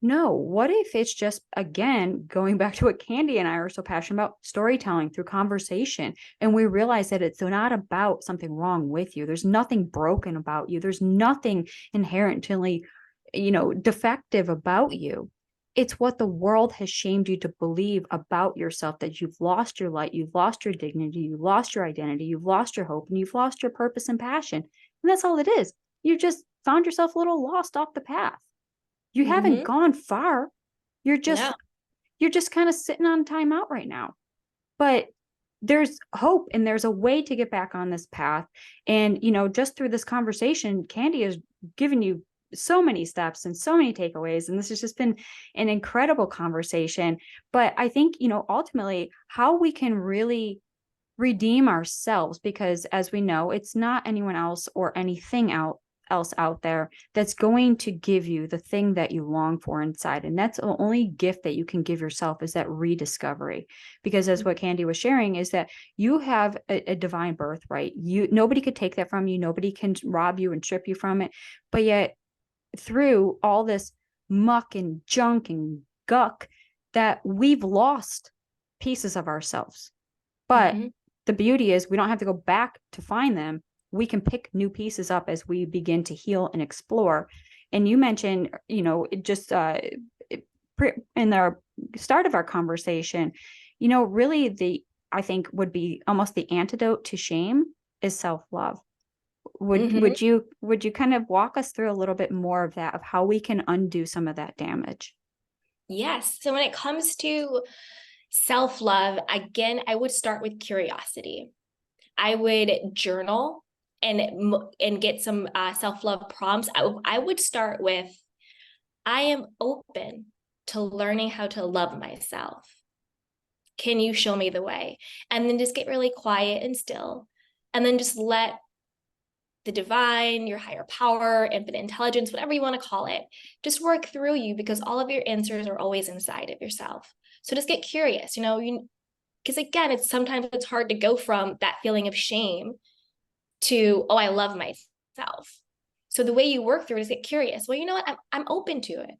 No, what if it's just, again, going back to what Candy and I are so passionate about, storytelling through conversation. And we realize that it's not about something wrong with you. There's nothing broken about you. There's nothing inherently, defective about you. It's what the world has shamed you to believe about yourself, that you've lost your light, you've lost your dignity, you've lost your identity, you've lost your hope, and you've lost your purpose and passion. And that's all it is. You just found yourself a little lost off the path. You haven't Mm-hmm. gone far. You're No. just you're just kind of sitting on timeout right now. But there's hope and there's a way to get back on this path. And just through this conversation, Candy has given you so many steps and so many takeaways. And this has just been an incredible conversation. But I think, ultimately how we can really redeem ourselves, because as we know, it's not anyone else or anything else out there that's going to give you the thing that you long for inside. And that's the only gift that you can give yourself, is that rediscovery. Because as what Candy was sharing, is that you have a divine birthright. Nobody could take that from you. Nobody can rob you and strip you from it. But yet through all this muck and junk and guck, that we've lost pieces of ourselves. But Mm-hmm. the beauty is we don't have to go back to find them. We can pick new pieces up as we begin to heal and explore. And you mentioned, just in the start of our conversation, really I think would be almost the antidote to shame is self-love. Would Mm-hmm. would you would you kind of walk us through a little bit more of that, of how we can undo some of that damage? Yes. So when it comes to self-love, again, I would start with curiosity. I would journal and get some self-love prompts. I would start with, I am open to learning how to love myself. Can you show me the way? And then just get really quiet and still. And then just let the divine, your higher power, infinite intelligence, whatever you want to call it, just work through you, because all of your answers are always inside of yourself. So just get curious, because again, sometimes it's hard to go from that feeling of shame to, oh, I love myself. So the way you work through it is get curious. Well, you know what? I'm open to it.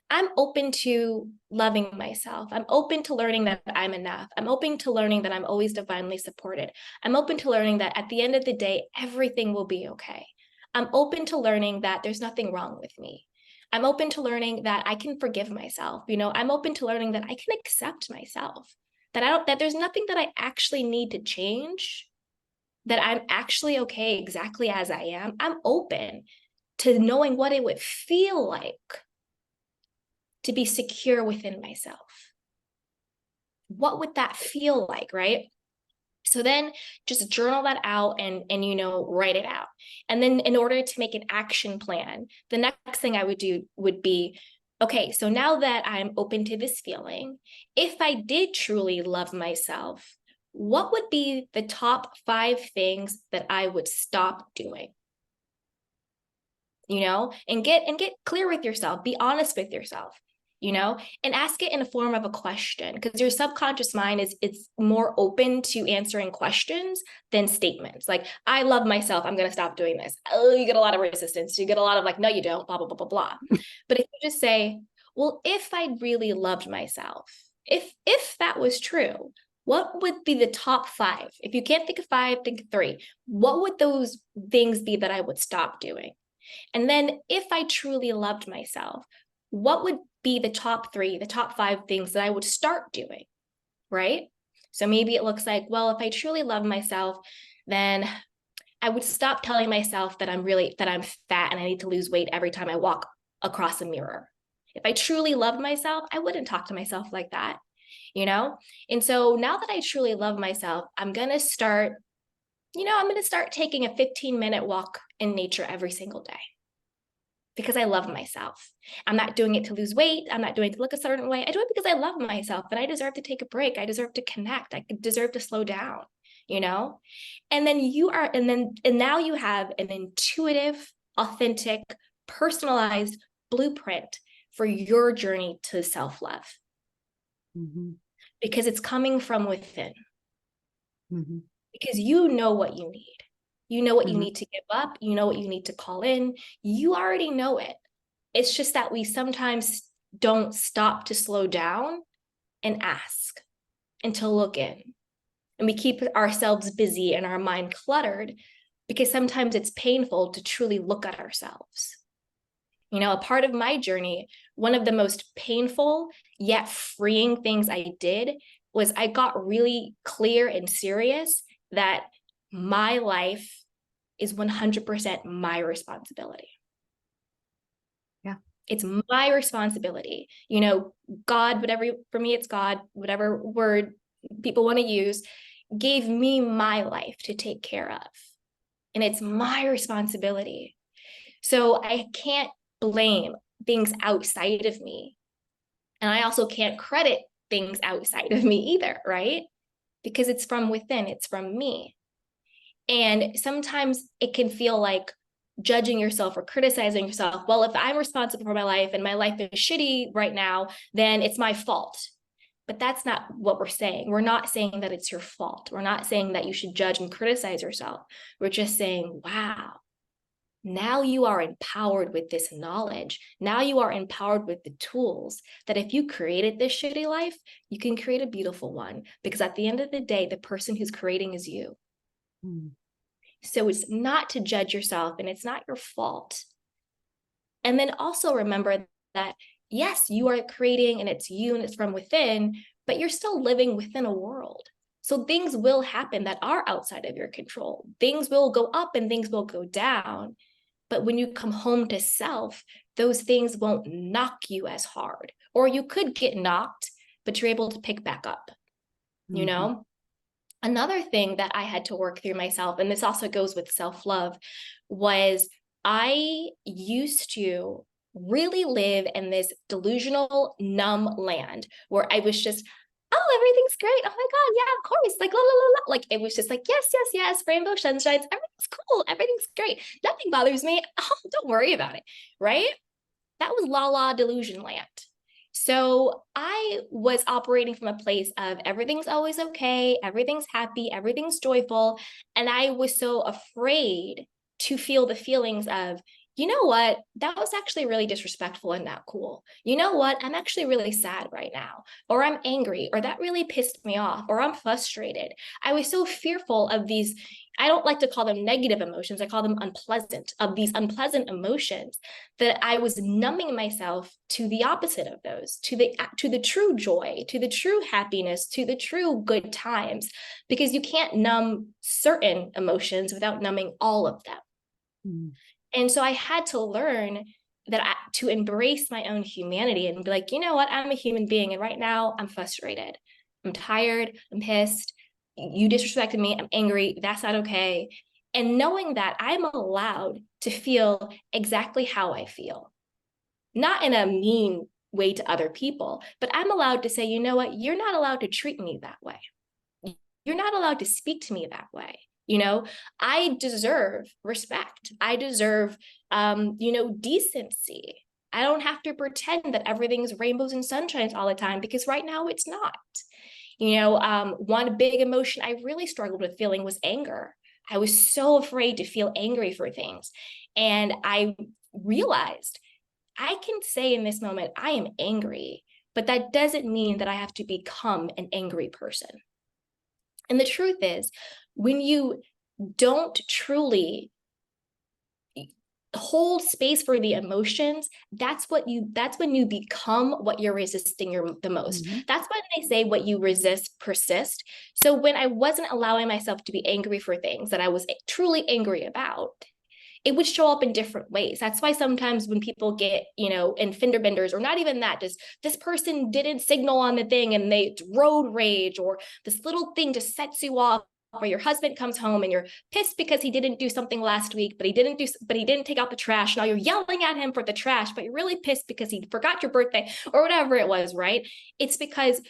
I'm open to loving myself. I'm open to learning that I'm enough. I'm open to learning that I'm always divinely supported. I'm open to learning that at the end of the day, everything will be okay. I'm open to learning that there's nothing wrong with me. I'm open to learning that I can forgive myself. I'm open to learning that I can accept myself. That there's nothing that I actually need to change, that I'm actually okay exactly as I am. I'm open to knowing what it would feel like to be secure within myself. What would that feel like, right? So then just journal that out and write it out. And then in order to make an action plan, the next thing I would do would be, okay, so now that I'm open to this feeling, if I did truly love myself, what would be the top 5 things that I would stop doing? And get clear with yourself, be honest with yourself, and ask it in a form of a question, because your subconscious mind it's more open to answering questions than statements. Like, I love myself, I'm going to stop doing this. Oh, you get a lot of resistance. You get a lot of like, no, you don't, blah, blah, blah, blah, blah. But if you just say, well, if I really loved myself, if that was true, what would be the top 5? If you can't think of 5, think of 3. What would those things be that I would stop doing? And then if I truly loved myself, what would be the top 3, the top 5 things that I would start doing, right? So maybe it looks like, well, if I truly love myself, then I would stop telling myself that I'm fat and I need to lose weight every time I walk across a mirror. If I truly loved myself, I wouldn't talk to myself like that, you know? And so now that I truly love myself, I'm going to start taking a 15-minute walk in nature every single day, because I love myself. I'm not doing it to lose weight. I'm not doing it to look a certain way. I do it because I love myself, and I deserve to take a break. I deserve to connect. I deserve to slow down, you know? And then now you have an intuitive, authentic, personalized blueprint for your journey to self-love, Mm-hmm. because it's coming from within, Mm-hmm. because you know what you need. You know what you Mm-hmm. need to give up. You know what you need to call in. You already know it. It's just that we sometimes don't stop to slow down and ask and to look in. And we keep ourselves busy and our mind cluttered because sometimes it's painful to truly look at ourselves. You know, a part of my journey, one of the most painful yet freeing things I did was I got really clear and serious that my life is 100% my responsibility. Yeah. It's my responsibility. You know, God, whatever, for me, it's God, whatever word people want to use, gave me my life to take care of. And it's my responsibility. So I can't blame things outside of me. And I also can't credit things outside of me either, right? Because it's from within, it's from me. And sometimes it can feel like judging yourself or criticizing yourself. Well, if I'm responsible for my life and my life is shitty right now, then it's my fault. But that's not what we're saying. We're not saying that it's your fault. We're not saying that you should judge and criticize yourself. We're just saying, wow, now you are empowered with this knowledge. Now you are empowered with the tools that if you created this shitty life, you can create a beautiful one. Because at the end of the day, the person who's creating is you. Mm. So it's not to judge yourself and it's not your fault. And then also remember that, yes, you are creating and it's you and it's from within, but you're still living within a world. So things will happen that are outside of your control. Things will go up and things will go down. But when you come home to self, those things won't knock you as hard. Or you could get knocked, but you're able to pick back up, you know? Another thing that I had to work through myself, and this also goes with self-love, was I used to really live in this delusional, numb land where I was just, oh, everything's great. Oh my God, yeah, of course. Like, la, la, la, la. Like, it was just like, yes, yes, yes, rainbow sunshines. Everything's cool. Everything's great. Nothing bothers me. Oh, don't worry about it, right? That was la la delusion land. So I was operating from a place of everything's always okay, everything's happy, everything's joyful. And I was so afraid to feel the feelings of, you know what, that was actually really disrespectful and not cool. You know what, I'm actually really sad right now, or I'm angry, or that really pissed me off, or I'm frustrated. I was so fearful of these, I don't like to call them negative emotions, I call them unpleasant, of these unpleasant emotions, that I was numbing myself to the opposite of those, to the true joy, to the true happiness, to the true good times, because you can't numb certain emotions without numbing all of them. Mm. And so I had to learn that to embrace my own humanity and be like, you know what, I'm a human being, and right now I'm frustrated, I'm tired, I'm pissed, you disrespected me, I'm angry, that's not okay. And knowing that I'm allowed to feel exactly how I feel, not in a mean way to other people, but I'm allowed to say, you know what, you're not allowed to treat me that way. You're not allowed to speak to me that way. You know, I deserve respect. I deserve, decency. I don't have to pretend that everything's rainbows and sunshines all the time, because right now it's not. One big emotion I really struggled with feeling was anger. I was so afraid to feel angry for things. And I realized I can say in this moment, I am angry, but that doesn't mean that I have to become an angry person. And the truth is, when you don't truly hold space for the emotions, that's when you become what you're resisting the most. Mm-hmm. That's when they say what you resist persist. So when I wasn't allowing myself to be angry for things that I was truly angry about, it would show up in different ways. That's why sometimes when people get, in fender benders, or not even that, just this person didn't signal on the thing and they road rage, or this little thing just sets you off, or your husband comes home and you're pissed because he didn't do something last week, but he didn't take out the trash. Now you're yelling at him for the trash, but you're really pissed because he forgot your birthday or whatever it was, right? It's because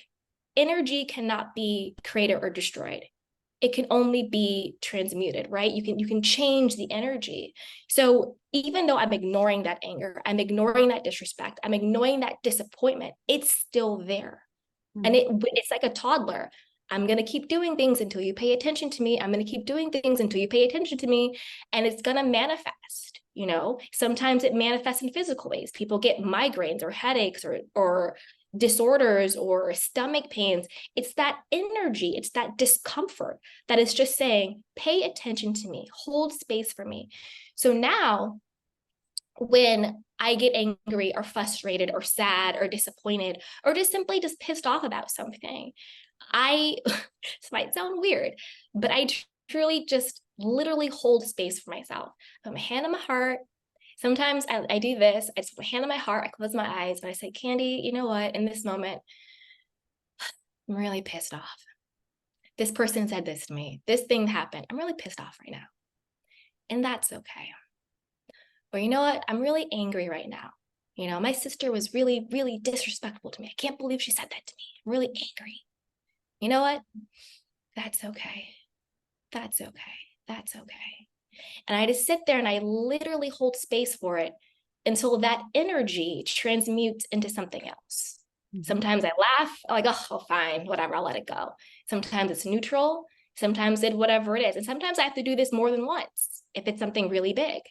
energy cannot be created or destroyed. It can only be transmuted, right? You can change the energy. So even though I'm ignoring that anger, I'm ignoring that disrespect, I'm ignoring that disappointment, it's still there. Mm-hmm. And it's like a toddler. I'm going to keep doing things until you pay attention to me. I'm going to keep doing things until you pay attention to me. And it's going to manifest. Sometimes it manifests in physical ways. People get migraines or headaches or disorders or stomach pains. It's that energy, it's that discomfort that is just saying, pay attention to me, hold space for me. So now when I get angry or frustrated or sad or disappointed or just simply just pissed off about something, this might sound weird, but I truly just literally hold space for myself. Put my hand on my heart. Sometimes I do this. I just put my hand on my heart. I close my eyes and I say, Candy, you know what? In this moment, I'm really pissed off. This person said this to me. This thing happened. I'm really pissed off right now. And that's okay. Or you know what? I'm really angry right now. My sister was really, really disrespectful to me. I can't believe she said that to me. I'm really angry. You know what? That's okay. That's okay. That's okay. And I just sit there and I literally hold space for it until that energy transmutes into something else. Mm-hmm. Sometimes I laugh, I'm like, oh, fine, whatever, I'll let it go. Sometimes it's neutral. Sometimes it's whatever it is. And sometimes I have to do this more than once if it's something really big.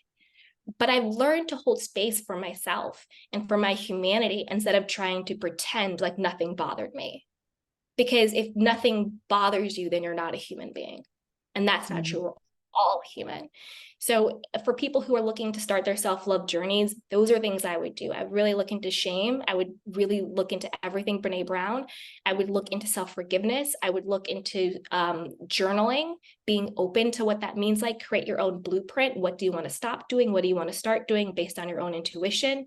But I've learned to hold space for myself and for my humanity instead of trying to pretend like nothing bothered me. Because if nothing bothers you, then you're not a human being. And that's not true. We're all human. So for people who are looking to start their self-love journeys, those are things I would do. I would really look into shame. I would really look into everything Brene Brown. I would look into self-forgiveness. I would look into journaling, being open to what that means, like create your own blueprint. What do you want to stop doing? What do you want to start doing based on your own intuition?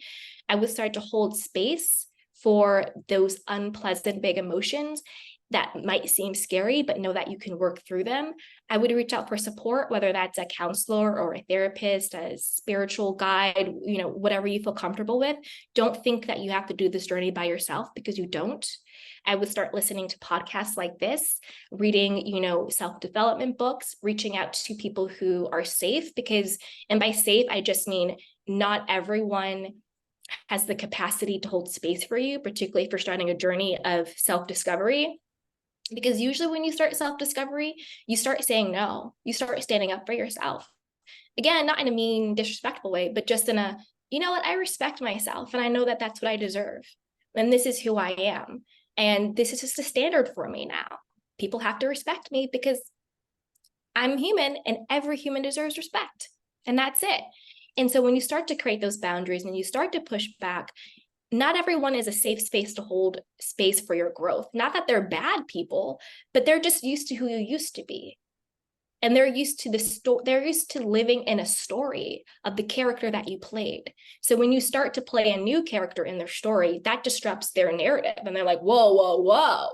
I would start to hold space for those unpleasant big emotions that might seem scary, but know that you can work through them. I would reach out for support, whether that's a counselor or a therapist, a spiritual guide, whatever you feel comfortable with. Don't think that you have to do this journey by yourself, because you don't. I would start listening to podcasts like this, reading, self-development books, reaching out to people who are safe, and by safe, I just mean not everyone has the capacity to hold space for you, particularly if you're starting a journey of self-discovery. Because usually when you start self-discovery, you start saying no, you start standing up for yourself. Again, not in a mean, disrespectful way, but just in a, you know what, I respect myself and I know that that's what I deserve. And this is who I am. And this is just a standard for me now. People have to respect me because I'm human and every human deserves respect. And that's it. And so when you start to create those boundaries and you start to push back, not everyone is a safe space to hold space for your growth. Not that they're bad people, but they're just used to who you used to be. And they're used to they're used to living in a story of the character that you played. So when you start to play a new character in their story, that disrupts their narrative. And they're like, whoa, whoa, whoa.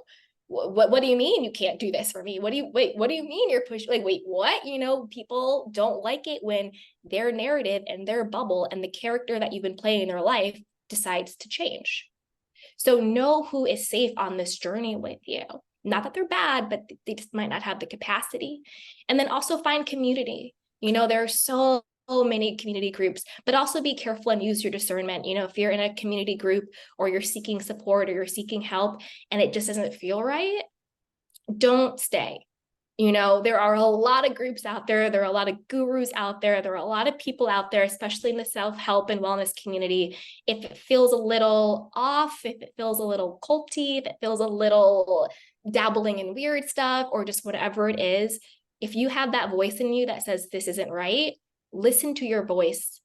What do you mean you can't do this for me? What do you mean you're pushing? Like, wait, what? People don't like it when their narrative and their bubble and the character that you've been playing in their life decides to change. So know who is safe on this journey with you. Not that they're bad, but they just might not have the capacity. And then also find community. There are so many community groups, but also be careful and use your discernment. If you're in a community group or you're seeking support or you're seeking help and it just doesn't feel right, don't stay. There are a lot of groups out there. There are a lot of gurus out there. There are a lot of people out there, especially in the self-help and wellness community. If it feels a little off, if it feels a little culty, if it feels a little dabbling in weird stuff or just whatever it is, if you have that voice in you that says this isn't right, listen to your voice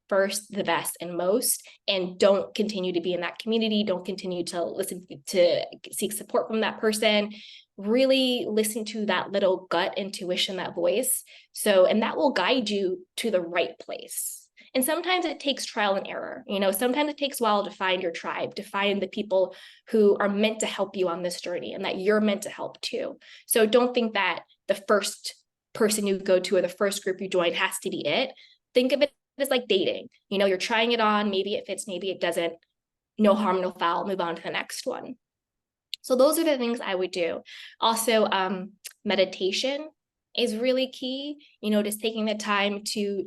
first, the best and most, and don't continue to be in that community. Don't continue to listen to seek support from that person. Really listen to that little gut intuition, that voice. And that will guide you to the right place. And sometimes it takes trial and error. Sometimes it takes a while to find your tribe, to find the people who are meant to help you on this journey and that you're meant to help too. So don't think that the first person you go to or the first group you join has to be it. Think of it as like dating. You're trying it on, maybe it fits, maybe it doesn't. No harm, no foul, move on to the next one. So those are the things I would do. Also, meditation is really key, just taking the time to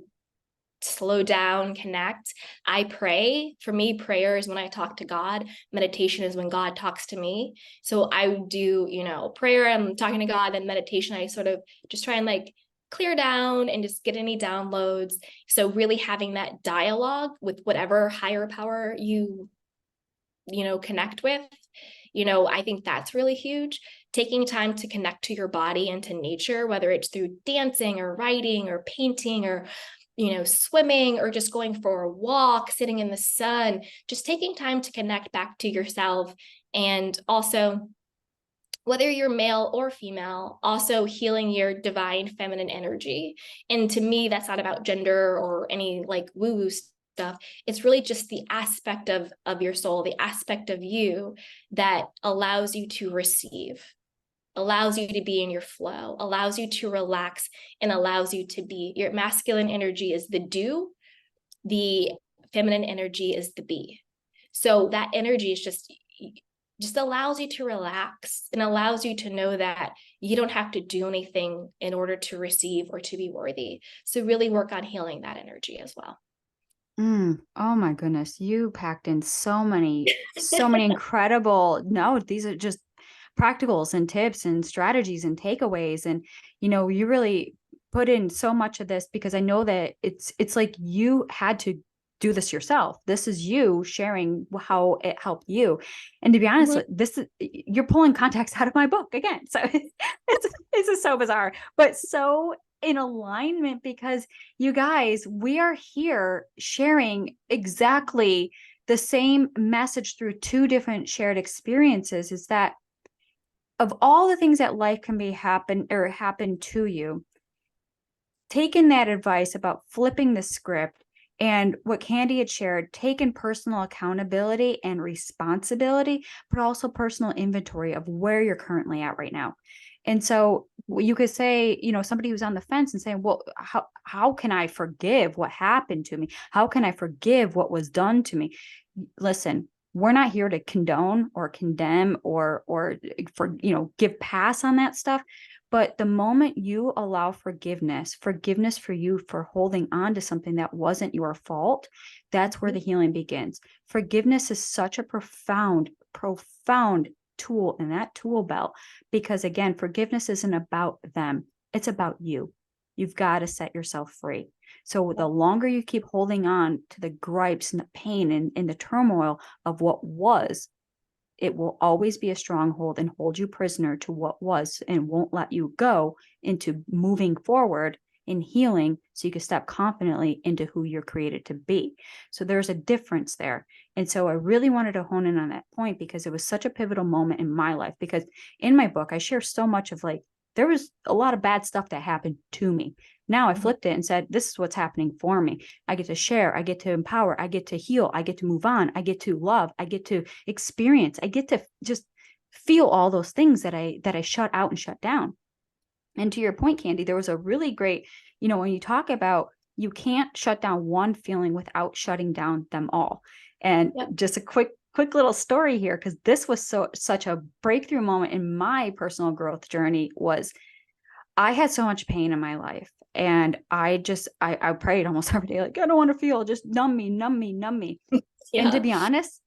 slow down, connect. I pray. For me, prayer is when I talk to God. Meditation is when God talks to me. So I would do, prayer, I'm talking to God, and meditation, I sort of just try and clear down and just get any downloads. So really having that dialogue with whatever higher power you connect with, I think that's really huge. Taking time to connect to your body and to nature, whether it's through dancing or writing or painting or swimming or just going for a walk, sitting in the sun, just taking time to connect back to yourself. And also, whether you're male or female, also healing your divine feminine energy. And to me, that's not about gender or any like woo-woo stuff. It's really just the aspect of your soul, the aspect of you that allows you to receive, allows you to be in your flow, allows you to relax, and allows you to be. Your masculine energy is the do, the feminine energy is the be. So that energy is just allows you to relax and allows you to know that you don't have to do anything in order to receive or to be worthy. So really work on healing that energy as well. Oh my goodness. You packed in so many incredible, no, these are just practicals and tips and strategies and takeaways. And, you really put in so much of this because I know that it's like you had to do this yourself. This is you sharing how it helped you. And to be honest, you're pulling context out of my book again. So it's just so bizarre, but so in alignment because you guys, we are here sharing exactly the same message through two different shared experiences is that of all the things that life can be happen to you, taking that advice about flipping the script and what Candy had shared, taking personal accountability and responsibility, but also personal inventory of where you're currently at right now. And so you could say, somebody who's on the fence and saying, well, how can I forgive what happened to me? How can I forgive what was done to me? Listen, we're not here to condone or condemn or for, give pass on that stuff. But the moment you allow forgiveness for you for holding on to something that wasn't your fault, that's where the healing begins. Forgiveness is such a profound, profound tool in that tool belt because again, forgiveness isn't about them. It's about you. You've got to set yourself free. So the longer you keep holding on to the gripes and the pain and the turmoil of what was, it will always be a stronghold and hold you prisoner to what was and won't let you go into moving forward in healing so you can step confidently into who you're created to be. So there's a difference there. And so I really wanted to hone in on that point because it was such a pivotal moment in my life because in my book, I share so much of like, there was a lot of bad stuff that happened to me. Now I flipped it and said, this is what's happening for me. I get to share, I get to empower, I get to heal, I get to move on, I get to love, I get to experience, I get to just feel all those things that I shut out and shut down. And to your point, Candy, there was a really great, when you talk about you can't shut down one feeling without shutting down them all. And just a quick little story here, because this was such a breakthrough moment in my personal growth journey was I had so much pain in my life. And I prayed almost every day, like, I don't want to feel, just numb me, numb me, numb me. And to be honest,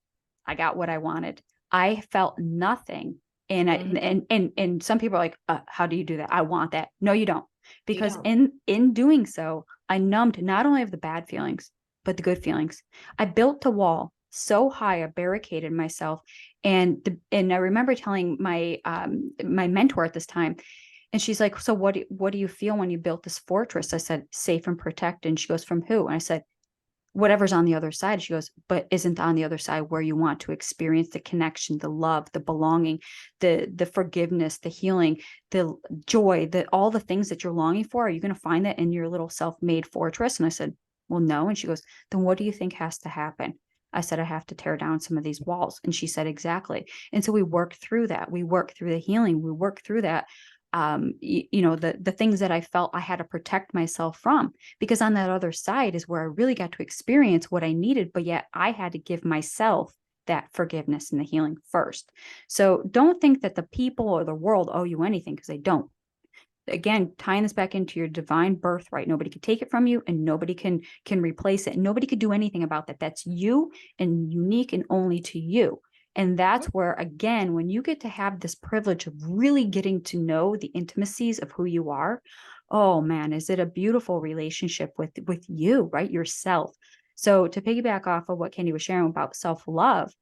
I got what I wanted. I felt nothing. And some people are like, how do you do that? I want that. No, you don't. Because in doing so, I numbed not only of the bad feelings, but the good feelings. I built a wall so high, I barricaded myself. And I remember telling my my mentor at this time, and she's like, so what do you feel when you built this fortress? I said, safe and protected. And she goes, from who? And I said, whatever's on the other side. She goes, but isn't on the other side where you want to experience the connection, the love, the belonging, the forgiveness, the healing, the joy, all the things that you're longing for? Are you going to find that in your little self-made fortress? And I said, well, no. And she goes, then what do you think has to happen? I said, I have to tear down some of these walls. And she said, exactly. And so we worked through that. We worked through the healing. We worked through that. The things that I felt I had to protect myself from, because on that other side is where I really got to experience what I needed, but yet I had to give myself that forgiveness and the healing first. So don't think that the people or the world owe you anything, because they don't. Again, tying this back into your divine birthright, nobody can take it from you and nobody can replace it. Nobody could do anything about that. That's you and unique and only to you. And that's where, again, when you get to have this privilege of really getting to know the intimacies of who you are, oh man, is it a beautiful relationship with you, right? Yourself. So to piggyback off of what Candy was sharing about self-love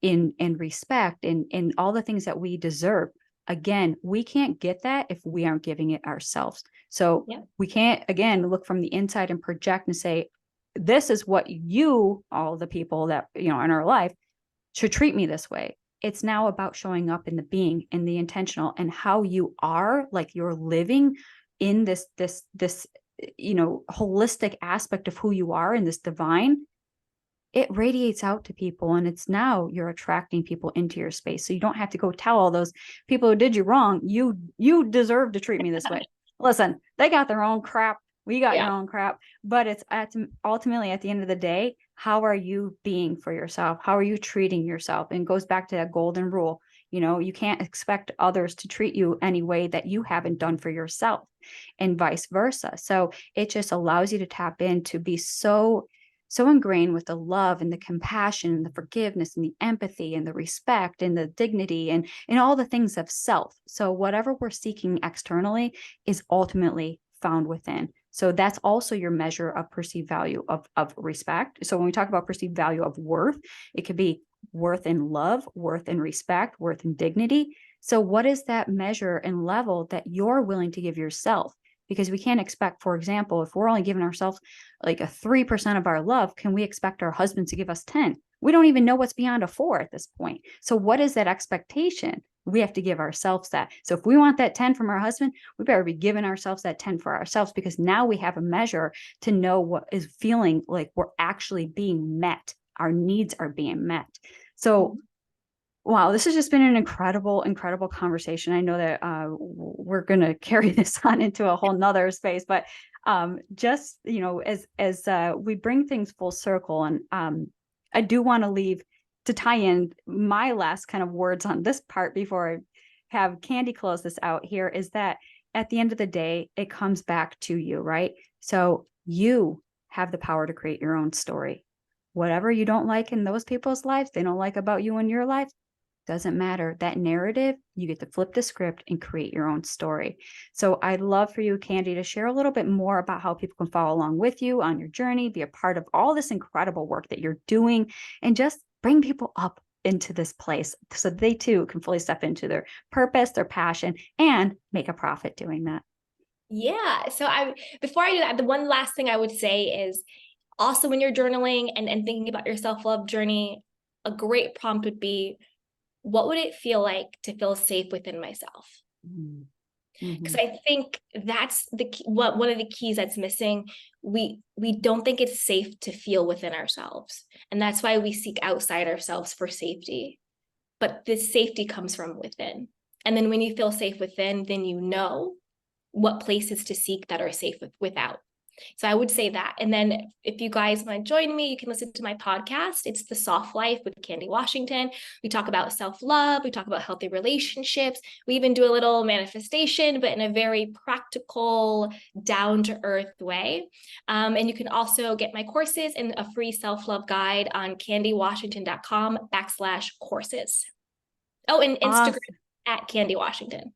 in respect in all the things that we deserve, again, we can't get that if we aren't giving it ourselves. So Yeah. we can't, again, look from the inside and project and say, this is what you, all the people that, you know, in our life should treat me this way. It's now about showing up in the being and the intentional and how you are, like you're living in this you know, holistic aspect of who you are in this divine. It radiates out to people, and it's now you're attracting people into your space. So you don't have to go tell all those people who did you wrong, you deserve to treat me this way. Listen, they got their own crap, we got your Yeah. own crap, but it's ultimately at the end of the day, how are you being for yourself? How are you treating yourself? And it goes back to that golden rule. You know, you can't expect others to treat you any way that you haven't done for yourself, and vice versa. So it just allows you to tap in to be so ingrained with the love and the compassion and the forgiveness and the empathy and the respect and the dignity and all the things of self. So whatever we're seeking externally is ultimately found within. So that's also your measure of perceived value of respect. So when we talk about perceived value of worth, it could be worth in love, worth in respect, worth in dignity. So what is that measure and level that you're willing to give yourself? Because we can't expect, for example, if we're only giving ourselves like a 3% of our love, can we expect our husband to give us 10? We don't even know what's beyond a 4 at this point. So what is that expectation? We have to give ourselves that. So if we want that 10 from our husband, we better be giving ourselves that 10 for ourselves, because now we have a measure to know what is feeling like we're actually being met. Our needs are being met. So wow, this has just been an incredible conversation. I know that we're going to carry this on into a whole nother space, but just, you know, as we bring things full circle, and I do want to leave to tie in my last kind of words on this part before I have Candy close this out here, is that at the end of the day, it comes back to you, right? So you have the power to create your own story. Whatever you don't like in those people's lives, they don't like about you in your life, doesn't matter. That narrative, you get to flip the script and create your own story. So I'd love for you, Candy, to share a little bit more about how people can follow along with you on your journey, be a part of all this incredible work that you're doing, and just bring people up into this place so they too can fully step into their purpose, their passion, and make a profit doing that. Yeah. So before I do that, the one last thing I would say is also when you're journaling and thinking about your self-love journey, a great prompt would be, what would it feel like to feel safe within myself? Because Mm-hmm. I think that's one of the keys that's missing. We don't think it's safe to feel within ourselves, and that's why we seek outside ourselves for safety. But this safety comes from within, and then when you feel safe within, then you know what places to seek that are safe without. So I would say that. And then if you guys want to join me, you can listen to my podcast. It's The Soft Life with Candy Washington. We talk about self-love. We talk about healthy relationships. We even do a little manifestation, but in a very practical, down-to-earth way. And you can also get my courses and a free self-love guide on candywashington.com/courses. Oh, and Instagram Awesome. at Candy Washington.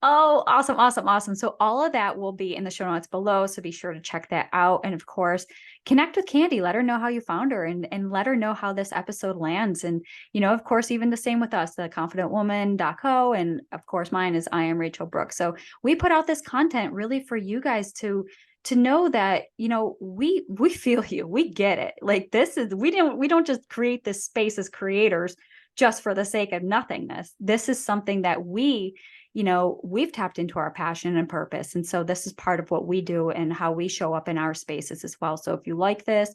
Oh, awesome. So all of that will be in the show notes below. So be sure to check that out. And of course, connect with Candy. Let her know how you found her, and let her know how this episode lands. And, you know, of course, even the same with us, the confidentwoman.co. And of course, mine is I am Rachel Brooks. So we put out this content really for you guys to know that, you know, we feel you, we get it. Like this is, we don't just create this space as creators just for the sake of nothingness. This is something that you know, we've tapped into our passion and purpose. And so this is part of what we do and how we show up in our spaces as well. So if you like this,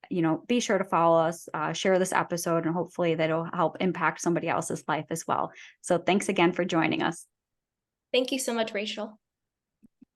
you know, be sure to follow us, share this episode, and hopefully that'll help impact somebody else's life as well. So thanks again for joining us. Thank you so much, Rachel.